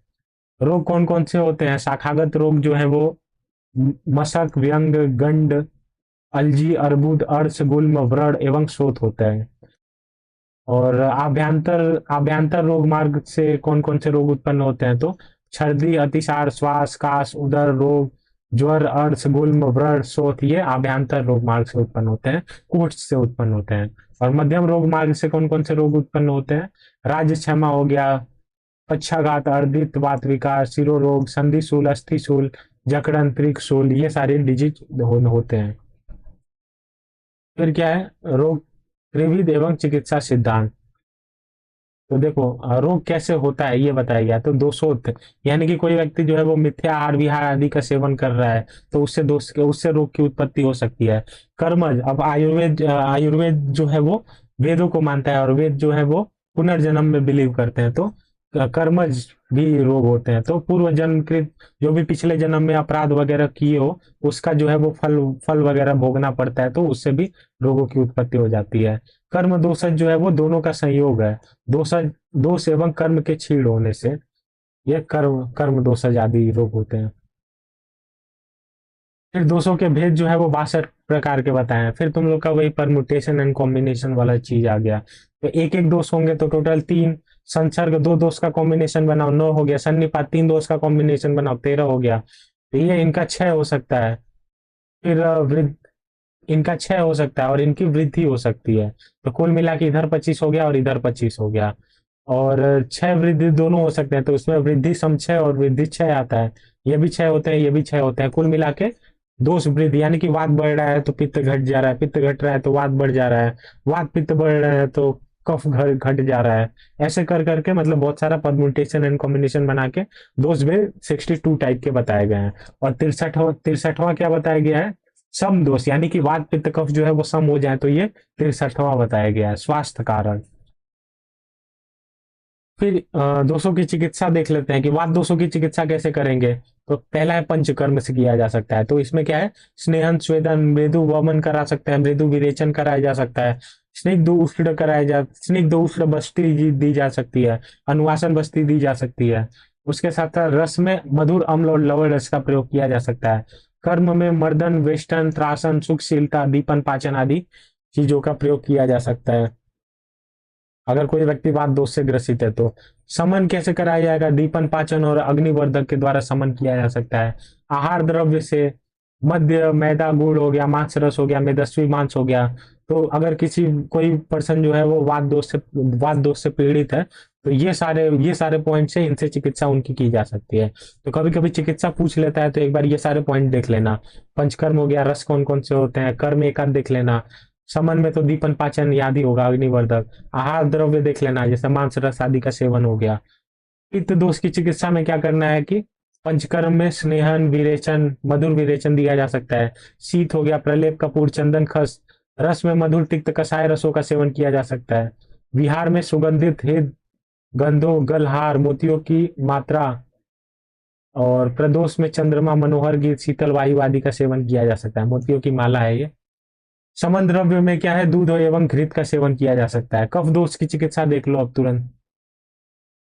रोग कौन कौन से होते हैं, शाखागत रोग जो है वो मशक व्यंग गंड अलजी अर्बुद अर्श गुल्म व्रण एवं शोथ होता है। और आभ्यंतर आभ्यंतर रोग मार्ग से कौन कौन से रोग उत्पन्न होते हैं, तो छर्दी अतिसार श्वास काश उदर रोग ज्वर अर्श गुल्म व्रण शोथ, ये आभ्यंतर रोग मार्ग से उत्पन्न होते हैं, कोष्ठ से उत्पन्न होते हैं। और मध्यम रोग मार्ग से कौन कौन से रोग उत्पन्न होते हैं, राज्य क्षमा हो गया, पक्षाघात अर्धित वात विकार शिरो रोग संधिशूल अस्थिशूल जकड़न त्रिकशूल, ये सारे डिजीज होते हैं। फिर क्या है, रोग त्रिविध एवं चिकित्सा सिद्धांत। तो देखो रोग कैसे होता है ये बताया गया। तो दोषोक्त यानी कि कोई व्यक्ति जो है वो मिथ्या आहार विहार आदि का सेवन कर रहा है तो उससे रोग की उत्पत्ति हो सकती है। कर्मज, अब आयुर्वेद जो है वो वेदों को मानता है और वेद जो है वो पुनर्जन्म में बिलीव करते हैं। तो कर्मज भी रोग होते हैं। तो पूर्व जन्म कृत जो भी पिछले जन्म में अपराध वगैरह किए हो उसका जो है वो फल फल वगैरह भोगना पड़ता है, तो उससे भी रोगों की उत्पत्ति हो जाती है। कर्म दोषज जो है वो दोनों का संयोग है। दोषज दोष एवं कर्म के छीड़ होने से ये कर्म कर्म दोषज आदि रोग होते हैं। फिर दोषों के भेद जो है वो 62 प्रकार के बताए हैं। फिर तुम लोग का वही परमुटेशन एंड कॉम्बिनेशन वाला चीज आ गया। तो एक एक दोष होंगे तो टोटल 3, संसर्ग 2 दोष का कॉम्बिनेशन बनाओ 9 हो गया, सन्निपात 3 दोष का कॉम्बिनेशन बनाओ 13 हो गया। तो ये इनका 6 हो सकता है। फिर इनका 6 हो सकता है और इनकी वृद्धि हो सकती है। तो कुल मिला के इधर 25 हो गया और इधर 25 हो गया। और 6 वृद्धि दोनों हो सकते हैं, तो इसमें वृद्धि सम 6 और वृद्धि 6 आता है। ये भी 6 होते हैं, ये भी 6 होते हैं। कुल मिला के दोष वृद्धि यानी कि वात बढ़ रहा है तो पित्त घट जा रहा है, पित्त घट रहा है तो वात बढ़ जा रहा है, वात पित्त बढ़ रहा है तो कफ घट जा रहा है। ऐसे कर करके मतलब बहुत सारा परम्यूटेशन एंड कॉम्बिनेशन बना के दोष भी 62 टाइप के बताए गए हैं। और 63वां क्या बताया गया है, सम दोष, यानी कि वात पित्त कफ जो है वो सम हो जाए तो ये 63वां बताया गया है, स्वास्थ्य कारण। फिर दोषों की चिकित्सा देख लेते हैं कि वात दोषों की चिकित्सा कैसे करेंगे। तो पहला है पंचकर्म से किया जा सकता है। तो इसमें क्या है, स्नेहन स्वेदन मृदु वमन करा सकता है, मृदु विरेचन कराया जा सकता है, स्निग्ध उष्ण बस्ती दी जा सकती है, अनुवासन बस्ती दी जा सकती है। उसके साथ साथ रस में मधुर अम्ल और लवण रस का प्रयोग किया जा सकता है। कर्म में मर्दन वेष्टन त्रासन सुखशीलता दीपन पाचन आदि चीजों का प्रयोग किया जा सकता है अगर कोई व्यक्ति वात दोष से ग्रसित है तो। समन कैसे कराया जाएगा, दीपन पाचन और अग्निवर्धक के द्वारा समन किया जा सकता है। आहार द्रव्य से मध्य मैदा गुड़ हो गया, मांस रस हो गया, मेदस्वी मांस हो गया। तो अगर कोई पर्सन जो है वो वात दोष से पीड़ित है तो ये सारे पॉइंट से इनसे चिकित्सा उनकी की जा सकती है। तो कभी कभी चिकित्सा पूछ लेता है तो एक बार ये सारे पॉइंट देख लेना। पंचकर्म हो गया, रस कौन कौन से होते हैं, कर्म एक आध देख लेना। समन में तो दीपन पाचन याद ही होगा, अग्निवर्धक। आहार द्रव्य देख लेना, जैसे मांस रस आदि का सेवन हो गया। पित्त दोष की चिकित्सा में क्या करना है कि पंचकर्म में स्नेहन विरेचन मधुर विरेचन दिया जा सकता है। शीत हो गया, प्रलेप कपूर चंदन खस। रस में मधुर तिक्त कषाय रसों का सेवन किया जा सकता है। विहार में सुगंधित हृद गंधों गलहार मोतियों की मात्रा और प्रदोष में चंद्रमा, मनोहर गीत, शीतल वायु आदि का सेवन किया जा सकता है। मोतियों की माला है ये। समन द्रव्य में क्या है, दूध एवं घृत का सेवन किया जा सकता है। कफ दोष की चिकित्सा देख लो अब तुरंत।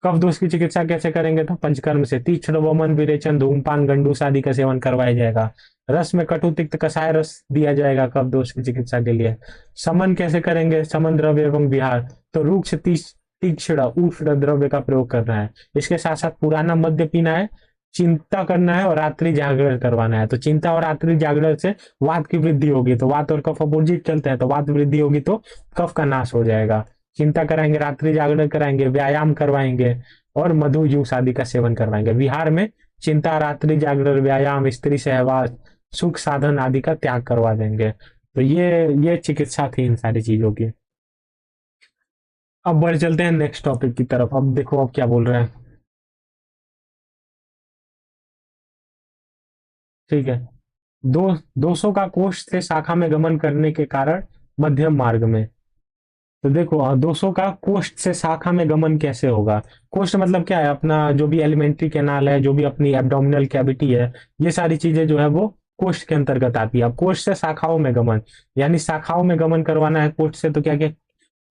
कफ दोष की चिकित्सा कैसे करेंगे, तो पंचकर्म से तीक्ष्ण, वमन, विरेचन, धूमपान, गंडूस आदि का सेवन करवाया जाएगा। रस में कटु तिक्त कषाय रस दिया जाएगा कफ दोष की चिकित्सा के लिए। समन कैसे करेंगे, समन द्रव्य एवं विहार, तो रूक्ष तीक्ष्ण उष्ण द्रव्य का प्रयोग करना है। इसके साथ साथ पुराना मद्य पीना है, चिंता करना है और रात्रि जागरण करवाना है। तो चिंता और रात्रि जागरण से वात की वृद्धि होगी, तो वात और कफ अपोजिट चलते हैं, तो वात वृद्धि होगी तो कफ का नाश हो जाएगा। चिंता कराएंगे, रात्रि जागरण कराएंगे, व्यायाम करवाएंगे और मधु जूस आदि का सेवन करवाएंगे। विहार में चिंता, रात्रि जागरण, व्यायाम, स्त्री सहवास, सुख साधन आदि का त्याग करवा देंगे। तो ये चिकित्सा थी इन सारी चीजों की। अब बढ़ चलते हैं नेक्स्ट टॉपिक की तरफ। अब देखो अब क्या बोल रहे हैं। ठीक है। दो दोषों का कोष्ठ से शाखा में गमन करने के कारण मध्यम मार्ग में। तो देखो दोषों का कोष्ठ से शाखा में गमन कैसे होगा। कोष्ठ मतलब क्या है, अपना जो भी एलिमेंट्री कैनाल है, जो भी अपनी एब्डोमिनल कैविटी है, ये सारी चीजें जो है वो कोष्ठ के अंतर्गत आती है। अब कोष्ठ से शाखाओं में गमन, यानी शाखाओं में गमन करवाना है कोष्ठ से, तो क्या क्या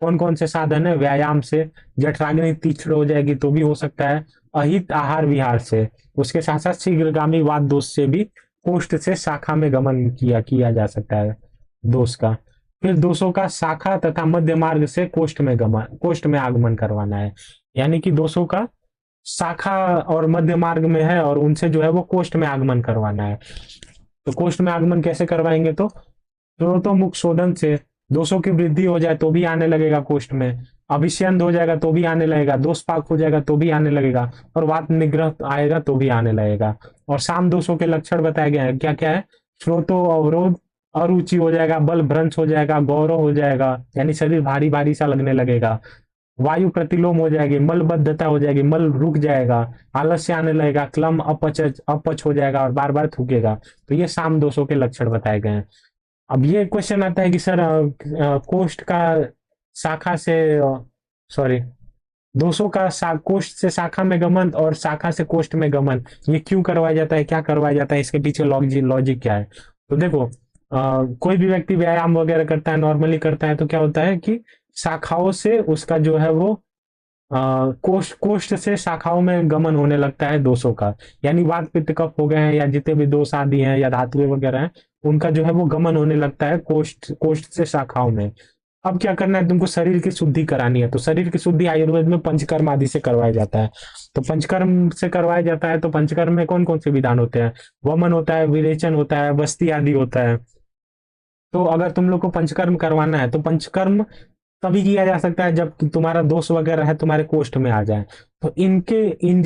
कौन कौन से साधन है, व्यायाम से, जठराग्नि तीक्ष्ण हो जाएगी तो भी हो सकता है, अहित आहार विहार से, उसके साथ साथ शीघ्रगामी वात दोष से भी कोष्ठ से शाखा में गमन किया जा सकता है दोष का। फिर दोषों का शाखा तथा मध्य मार्ग से कोष्ठ में आगमन करवाना है। यानी कि दोषों का शाखा और मध्य मार्ग में है और उनसे जो है वो कोष्ठ में आगमन करवाना है। तो कोष्ठ में आगमन कैसे करवाएंगे, तो स्रोतोमुख शोधन से दोषों की वृद्धि हो जाए तो भी आने लगेगा कोष्ठ में, अभिष्यंद हो जाएगा तो भी आने लगेगा, दोष पाक हो जाएगा तो भी आने लगेगा, और वात निग्रह आएगा तो भी आने लगेगा। और साम दोषों के लक्षण बताए गए हैं, क्या क्या है, स्रोतो अवरोध, अरुचि हो जाएगा, बल भ्रंश हो जाएगा, गौरव हो जाएगा, यानी शरीर भारी भारी सा लगने लगेगा, वायु प्रतिलोम हो जाएगी, मलबद्धता हो जाएगी, मल रुक जाएगा, आलस्य आने लगेगा, क्लम अपच हो जाएगा और बार बार थूकेगा। तो ये साम दोषों के लक्षण बताए गए हैं। अब ये क्वेश्चन आता है कि सर कोष्ठ का शाखा से, सॉरी, दोषों का कोष्ठ से शाखा में गमन और शाखा से कोष्ठ में गमन ये क्यों करवाया जाता है, क्या करवाया जाता है, इसके पीछे लॉजिक क्या है। तो देखो कोई भी व्यक्ति व्यायाम वगैरह करता है, नॉर्मली करता है, तो क्या होता है कि शाखाओं से उसका जो है वो कोष्ठ कोष्ठ से शाखाओं में गमन होने लगता है दोषों का। यानी वात पित्त कफ हो गए हैं या जितने भी दोष आदि हैं या धातुएं वगैरह हैं, उनका जो है वो गमन होने लगता है कोष्ठ कोष्ठ से शाखाओं में। अब क्या करना है, तुमको शरीर की शुद्धि करानी है। तो शरीर की शुद्धि आयुर्वेद में पंचकर्म आदि से करवाया जाता है। तो पंचकर्म से करवाया जाता है, तो पंचकर्म में कौन कौन से विधान होते हैं, वमन होता है, विरेचन होता है, वस्ती आदि होता है। तो अगर तुम लोग को पंचकर्म करवाना है तो पंचकर्म तभी किया जा सकता है जब तुम्हारा दोष वगैरह है तुम्हारे कोष्ठ में आ जाए। तो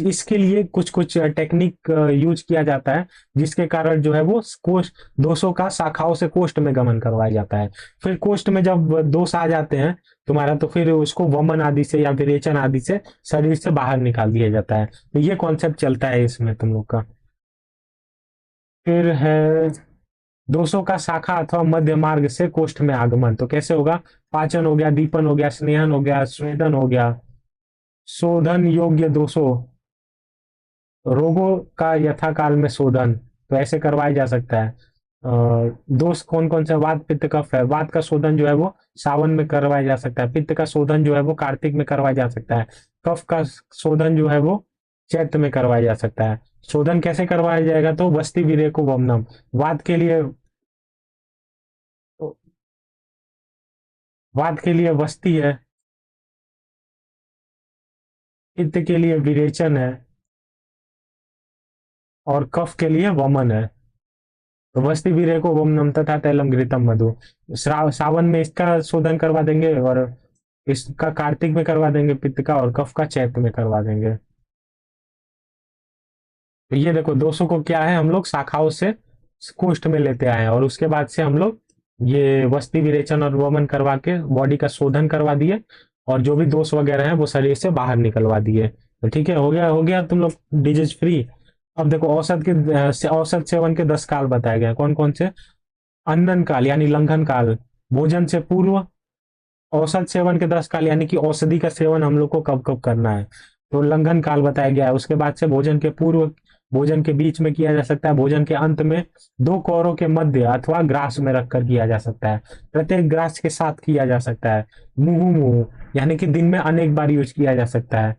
इसके लिए कुछ कुछ टेक्निक यूज किया जाता है, जिसके कारण जो है वो कोष्ठ दोषों का शाखाओं से कोष्ठ में गमन करवाया जाता है। फिर कोष्ठ में जब दोष आ जाते हैं तुम्हारा, तो फिर उसको वमन आदि से या विरेचन आदि से शरीर से बाहर निकाल दिया जाता है। तो ये कॉन्सेप्ट चलता है इसमें तुम लोग का। फिर है दोषों का शाखा अथवा मध्य मार्ग से कोष्ठ में आगमन। तो कैसे होगा, पाचन हो गया, दीपन हो गया, स्नेहन हो गया, स्वेदन हो गया, शोधन योग्य दोषों, रोगों का यथाकाल में शोधन, तो ऐसे करवाया जा सकता है। दोष कौन कौन से, वात पित्त कफ है, वात का शोधन जो है वो सावन में करवाया जा सकता है, पित्त का शोधन जो है वो कार्तिक में करवाया जा सकता है, कफ का शोधन जो है वो चैत्र में करवाया जा सकता है। शोधन कैसे करवाया जाएगा, तो वस्ति विरेको वमनम, वात के लिए, वात के लिए वस्ती है, पित्त के लिए विरेचन है और कफ के लिए वमन है। तो वस्ति विरेको वमनम तथा तैलम घृतम मधु, सावन में इसका शोधन करवा देंगे और इसका कार्तिक में करवा देंगे पित्त का, और कफ का चैत्र में करवा देंगे। तो ये देखो दोषों को क्या है, हम लोग शाखाओं से कोष्ठ में लेते आए हैं और उसके बाद से हम लोग ये वस्ति विरेचन और वमन करवा के बॉडी का शोधन करवा दिए, और जो भी दोष वगैरह है वो शरीर से बाहर निकलवा दिए। तो ठीक है, हो गया तुम लोग डिजीज फ्री। अब देखो औसत सेवन के 10 काल बताए गए हैं। कौन कौन से, अंधन काल यानी लंघन काल, भोजन से पूर्व, औसत सेवन के 10 काल यानी कि औषधि का सेवन हम लोग को कब कब करना है, तो लंघन काल बताया गया है। उसके बाद से भोजन के पूर्व भोजन के बीच में किया जा सकता है, भोजन के अंत में, दो कौरों के मध्य अथवा ग्रास में रखकर किया जा सकता है, प्रत्येक ग्रास के साथ किया जा सकता है, मुंह मुंह यानी कि दिन में अनेक बार यूज किया जा सकता है,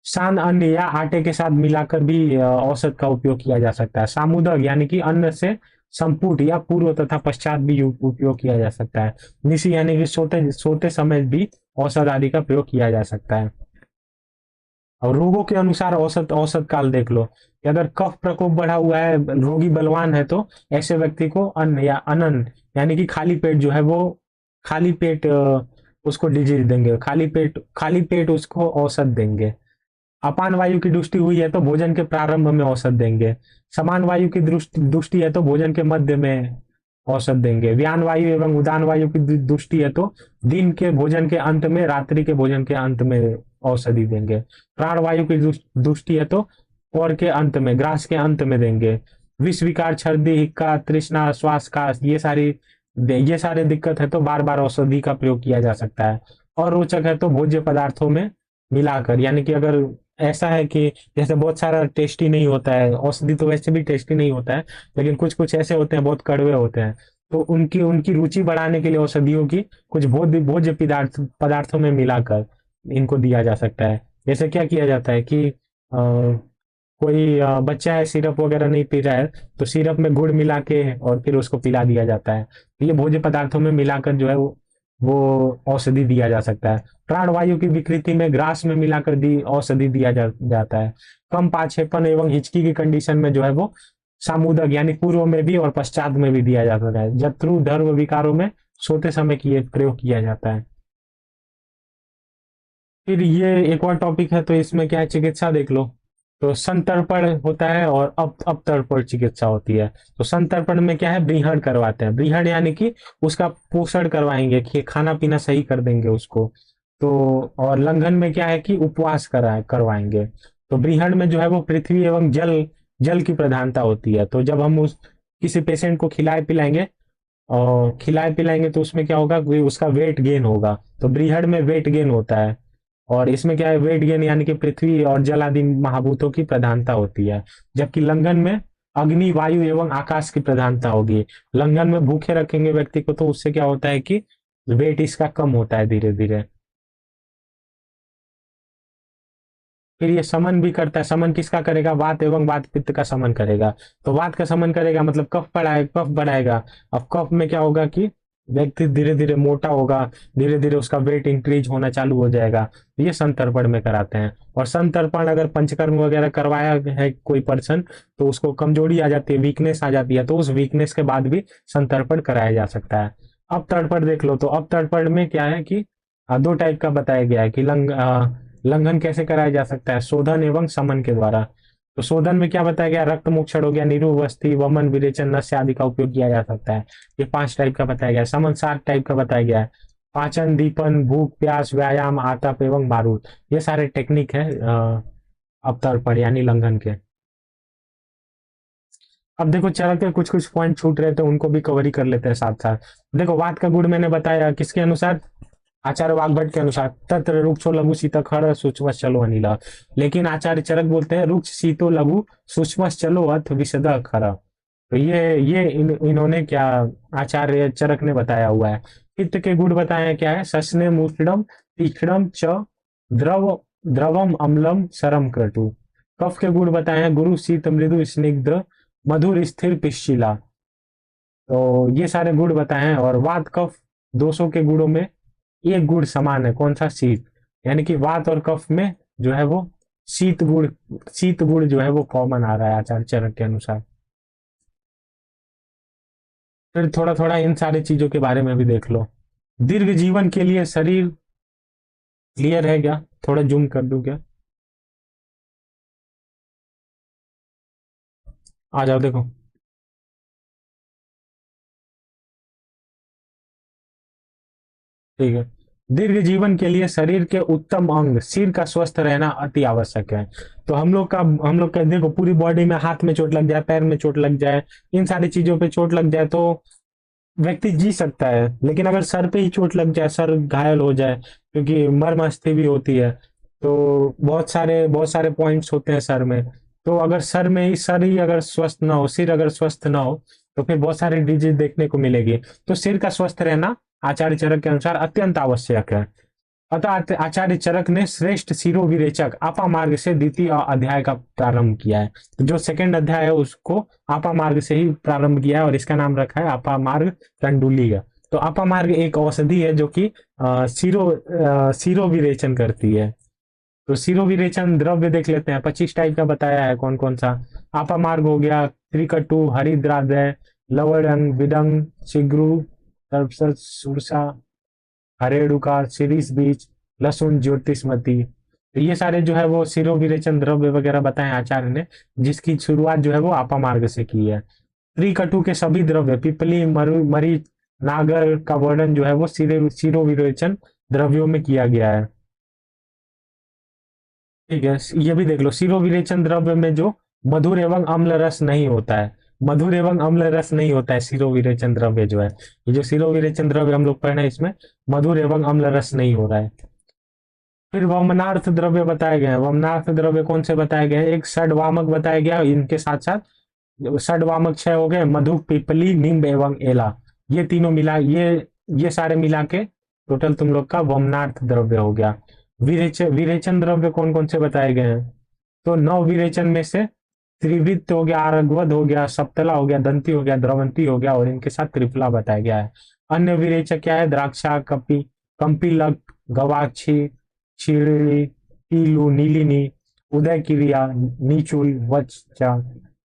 सान अन्न या आटे के साथ मिलाकर भी औसत का उपयोग किया जा सकता है, सामुदक यानी कि अन्न से संपुट या पूर्व तथा पश्चात भी उपयोग किया जा सकता है, निशी यानी कि सोते सोते समय भी औषध आदि का प्रयोग किया जा सकता है। और रोगों के अनुसार औसत औसत काल देख लो कि अगर कफ प्रकोप बढ़ा हुआ है, रोगी बलवान है, तो ऐसे व्यक्ति को अन्न या अनन यानी कि खाली पेट जो है वो खाली पेट उसको डिजीज देंगे, खाली पेट उसको औसत देंगे। अपान वायु की दृष्टि हुई है तो भोजन के प्रारंभ में औसत देंगे, समान वायु की दृष्टि दृष्टि है तो भोजन के मध्य में औसत देंगे, व्यान वायु एवं उदान वायु की दृष्टि है तो दिन के भोजन के अंत में, रात्रि के भोजन के अंत में औषधि देंगे, प्राण वायु की दृष्टि है तो और के अंत में, ग्रास के अंत में देंगे, विष विकार, छर्दी, हिक्का, तृष्णा, श्वास का ये सारे दिक्कत है तो बार बार औषधि का प्रयोग किया जा सकता है। और रोचक है तो भोज्य पदार्थों में मिलाकर, यानी कि अगर ऐसा है कि जैसे बहुत सारा टेस्टी नहीं होता है, औषधि तो वैसे भी टेस्टी नहीं होता है, लेकिन कुछ कुछ ऐसे होते हैं बहुत कड़वे होते हैं, तो उनकी उनकी रुचि बढ़ाने के लिए औषधियों की कुछ भोज्य पदार्थों में मिलाकर इनको दिया जा सकता है। जैसे क्या किया जाता है कि कोई बच्चा है सिरप वगैरह नहीं पी रहा है, तो सिरप में गुड़ मिला के और फिर उसको पिला दिया जाता है, तो ये भोज्य पदार्थों में मिलाकर जो है वो औषधि दिया जा सकता है। प्राण वायु की विकृति में ग्रास में मिलाकर दी औषधि दिया जाता है। कम पाछेपन एवं हिचकी की कंडीशन में जो है वो सामुदक यानी पूर्व में भी और पश्चात में भी दिया जाता है। जत्रु धर्म विकारों में सोते समय किए प्रयोग किया जाता है। फिर ये एक और टॉपिक है, तो इसमें क्या है, चिकित्सा देख लो। तो संतर्पण होता है और अपतर्पण चिकित्सा होती है। तो संतर्पण में क्या है, ब्रीहण करवाते हैं, ब्रीहण यानी कि उसका पोषण करवाएंगे कि खाना पीना सही कर देंगे उसको। तो और लंघन में क्या है कि उपवास करवाएंगे। तो ब्रीहण में जो है वो पृथ्वी एवं जल जल की प्रधानता होती है। तो जब हम उस किसी पेशेंट को खिलाए पिलाएंगे तो उसमें क्या होगा कि उसका वेट गेन होगा। तो ब्रीहण में वेट गेन होता है। और इसमें क्या है, वेट गेन यानी कि पृथ्वी और जल आदि महाभूतों की प्रधानता होती है। जबकि लंघन में अग्नि, वायु एवं आकाश की प्रधानता होगी। लंघन में भूखे रखेंगे व्यक्ति को तो उससे क्या होता है कि वेट इसका कम होता है धीरे धीरे। फिर ये समन भी करता है। समन किसका करेगा, वात एवं वात पित्त का समन करेगा। तो वात का समन करेगा मतलब कफ बढ़ाएगा। अब कफ में क्या होगा कि व्यक्ति धीरे धीरे मोटा होगा, धीरे धीरे उसका वेट इंक्रीज होना चालू हो जाएगा। तो ये संतर्पण में कराते हैं। और संतर्पण अगर पंचकर्म वगैरह करवाया है कोई पर्सन, तो उसको कमजोरी आ जाती है, वीकनेस आ जाती है, तो उस वीकनेस के बाद भी संतर्पण कराया जा सकता है। अब तर्पण देख लो। तो अब तर्पण में क्या है कि दो टाइप का बताया गया है कि लंघन कैसे कराया जा सकता है, शोधन एवं समन के द्वारा। तो शोधन में क्या बताया गया, रक्त मोक्षण हो गया, निरुवस्थि, वमन, विरेचन, नस्य आदि का उपयोग किया जा सकता है। ये 5 टाइप का बताया गया है। समन 7 टाइप का बताया गया है। पाचन, दीपन, भूख प्यास, व्यायाम, आतप एवं बारूद, ये सारे टेक्निक है अवतर्पण यानी लंघन के। अब देखो चरण के कुछ कुछ पॉइंट छूट रहे थे, उनको भी कवर ही कर लेते हैं साथ साथ। देखो वात का गुण मैंने बताया किसके अनुसार, आचार्य वाग्भट के अनुसार, तत्र रुक्षो लघु शीत खर सूक्ष्म चलो अनिल। लेकिन आचार्य चरक बोलते हैं रुक्ष शीतो लघु सूक्ष्म चलो अथ विशद खर। तो इन्होंने क्या, आचार्य चरक ने बताया हुआ है। पित्त के गुण बताए हैं क्या है, सस्ने मूर्तिडम तीक्ष्णम च द्रव द्रवम अम्लम सरम क्रतु। कफ के गुण बताए हैं गुरु शीत मृदु स्निग्ध मधुर स्थिर पिशीला। तो ये सारे गुण बताए हैं। और वात कफ दोषों के गुणों में एक गुण समान है, कौन सा, शीत। यानी कि वात और कफ में जो है वो शीत गुण शीत गुण जो है वो कॉमन आ रहा है आचार्य चरक के अनुसार। फिर थोड़ा थोड़ा इन सारी चीजों के बारे में भी देख लो। दीर्घ जीवन के लिए शरीर, क्लियर है क्या, थोड़ा जूम कर दूं क्या, आ जाओ देखो। ठीक है। दीर्घ जीवन के लिए शरीर के उत्तम अंग सिर का स्वस्थ रहना अति आवश्यक है। तो हम लोग का देखो पूरी बॉडी में, हाथ में चोट लग जाए, पैर में चोट लग जाए, इन सारी चीजों पे चोट लग जाए तो व्यक्ति जी सकता है। लेकिन अगर सर पे ही चोट लग जाए, सर घायल हो जाए, क्योंकि मर्मस्थि भी होती है, तो बहुत सारे पॉइंट्स होते हैं सर में। तो अगर सर ही अगर स्वस्थ ना हो, सिर अगर स्वस्थ ना हो, तो फिर बहुत सारी डिजीज देखने को मिलेगी। तो सिर का स्वस्थ रहना आचार्य चरक के अनुसार अत्यंत आवश्यक है। अतः आचार्य चरक ने श्रेष्ठ शिरो विरेचक आपा मार्ग से द्वितीय अध्याय का प्रारंभ किया है। तो जो सेकंड अध्याय है उसको आपा मार्ग से ही प्रारंभ किया है और इसका नाम रखा है आपा मार्ग तंडुली का। तो आपा मार्ग एक औषधि है जो कि शिरो विरेचन करती है। तो सिरो विरेचन द्रव्य देख लेते हैं, 25 टाइप का बताया है कौन कौन सा। आपा मार्ग हो गया, त्रिकटु, हरिद्रादय, लवणं, विडंग, चिग्रू, सुरसा, हरेड़ुका, शिरीष बीज, लहसुन, ज्योतिषमती। तो ये सारे जो है वो सिरो विरेचन द्रव्य वगैरह बताए आचार्य ने, जिसकी शुरुआत जो है वो आपा मार्ग से की है। त्रिकटु के सभी द्रव्य पिपली, मरीच, नागर का वर्णन जो है वो सिरो विरेचन द्रव्यों में किया गया है। ठीक है, ये भी देख लो, सिरो विरेचन द्रव्य में जो मधुर एवं अम्ल रस नहीं होता है, मधुर एवं अम्ल रस नहीं होता है सिरो विरेचन द्रव्य जो है। ये जो सिरो विरेचन द्रव्य हम लोग पढ़ रहे हैं इसमें मधुर एवं अम्ल रस नहीं हो रहा है। फिर वमनार्थ द्रव्य बताए गए हैं। वमनार्थ द्रव्य कौन से बताए गए हैं? एक षडवामक बताया गया, इनके साथ साथ षडवामक छह हो गए, मधु, पिपली, नींब एवं एला। ये तीनों मिला, ये सारे मिला के टोटल तुम लोग का वमनार्थ द्रव्य हो गया। विरेचन द्रव्य कौन कौन से बताए गए हैं? तो नौ विरेचन में से त्रिवृत्त हो गया, आरगवद हो गया, सप्तला हो गया, दंती हो गया, द्रवंती हो गया और इनके साथ त्रिफला बताया गया है। अन्य विरेचक क्या है? द्राक्षा, कंपिलक, गवाक्षी, क्षीरी, पीलू, नीलिनी, उदय क्रिया, नीचुल, वत्सा।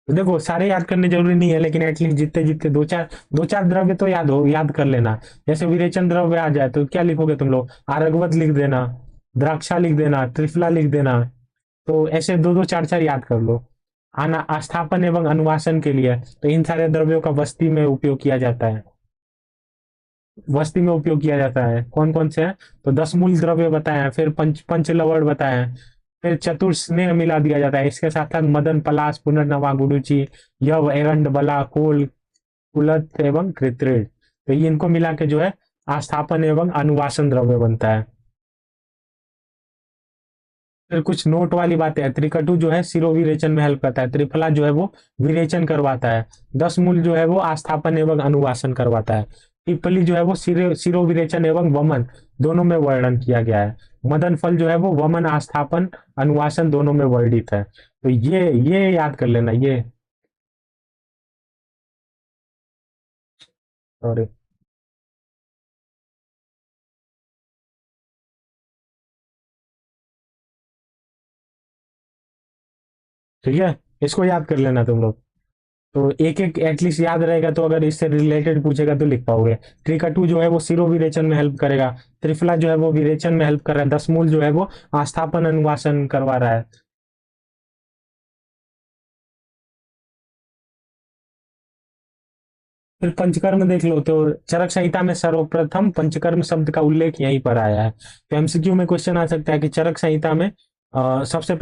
तो देखो सारे याद करने जरूरी नहीं है, लेकिन एटलीस्ट जितने जितने दो चार द्रव्य तो याद कर लेना। जैसे विरेचन द्रव्य आ जाए तो क्या लिखोगे तुम लोग? आरगवत लिख देना, द्राक्षा लिख देना, त्रिफला लिख देना। तो ऐसे दो दो चार चार याद कर लो। आना आस्थापन एवं अनुवासन के लिए तो इन सारे द्रव्यों का वस्ती में उपयोग किया जाता है। वस्ती में उपयोग किया जाता है, कौन कौन से हैं? तो 10 मूल द्रव्य बताए हैं, फिर पंच लवण बताए हैं, फिर चतुर स्नेह मिला दिया जाता है। इसके साथ साथ मदन, पलाश, पुनर्नवा, गुरुचि, यव, एरंड, बला, कोल, कुलत एवं कृत्रिण। तो ये इनको मिला के जो है आस्थापन एवं अनुवासन द्रव्य बनता है। फिर कुछ नोट वाली बातें हैं। त्रिकटु जो है सिरो विरेचन में हेल्प करता है, त्रिफला जो है वो विरेचन करवाता है, 10 मूल जो है वो आस्थापन एवं अनुवासन करवाता है, पिपली जो है वो सिरो विरेचन एवं वमन दोनों में वर्णन किया गया है, मदन फल जो है वो वमन, आस्थापन, अनुवासन दोनों में वर्णित है। तो ये याद कर लेना ये। सॉरी, ठीक है, इसको याद कर लेना तुम लोग। तो एक एक एटलीस्ट याद रहेगा, तो अगर इससे रिलेटेड पूछेगा तो लिख पाओगे। ट्रिकटू जो है वो सिरो विरेचन में हेल्प करेगा, त्रिफला जो है वो विरेचन में हेल्प कर रहा है, दसमूल जो है वो आस्थापन अनुवासन करवा रहा है। फिर पंचकर्म देख लो, तो चरक संहिता में सर्वप्रथम पंचकर्म शब्द का उल्लेख यहीं पर आया है। तो एमसीक्यू में क्वेश्चन आ सकता है कि चरक संहिता में सबसे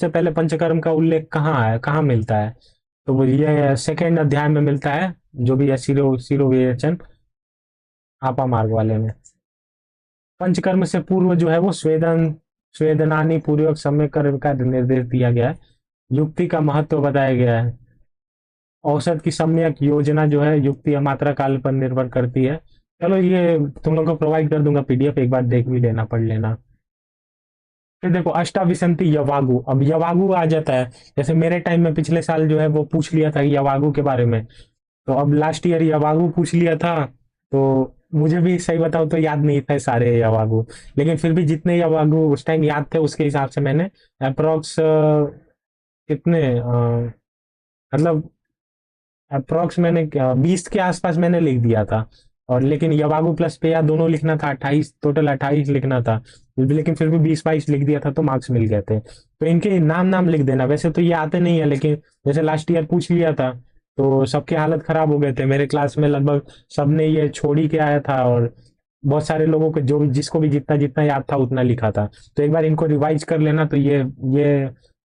पहले पंचकर्म का उल्लेख कहाँ है, कहाँ मिलता है? तो वो ये सेकेंड अध्याय में मिलता है, जो भी है सिरो विवेचन आपा मार्ग वाले में। पंचकर्म से पूर्व जो है वो स्वेदनानी पूर्वक समय कर्म का निर्देश दिया गया है, युक्ति का महत्व बताया गया है, औसत की सम्यक योजना जो है युक्ति या मात्रा काल पर निर्भर करती है। चलो ये तुम लोग को प्रोवाइड कर दूंगा पीडीएफ, एक बार देख भी लेना, पढ़ लेना। फिर देखो अष्टाविसंति यवागु, अब यवागु आ जाता है। जैसे मेरे टाइम में पिछले साल जो है वो पूछ लिया था यवागु के बारे में, तो अब लास्ट ईयर यवागु पूछ लिया था। तो मुझे भी सही बताओ तो याद नहीं थे सारे यवागु, लेकिन फिर भी जितने यवागु उस टाइम याद थे उसके हिसाब से मैंने अप्रोक्स कितने मतलब अप्रोक्स मैंने 20 के आसपास मैंने लिख दिया था। और लेकिन यवागु प्लस पेया दोनों लिखना था, 28 टोटल 28 लिखना था, लेकिन फिर भी 20-22 लिख दिया था तो मार्क्स मिल गए थे। तो इनके नाम नाम लिख देना, वैसे तो ये आते नहीं है, लेकिन जैसे लास्ट ईयर पूछ लिया था तो सबके हालत खराब हो गए थे। मेरे क्लास में लगभग सबने ये छोड़ ही के आया था, और बहुत सारे लोगों को जो जिसको भी जितना जितना याद था उतना लिखा था। तो एक बार इनको रिवाइज कर लेना, तो ये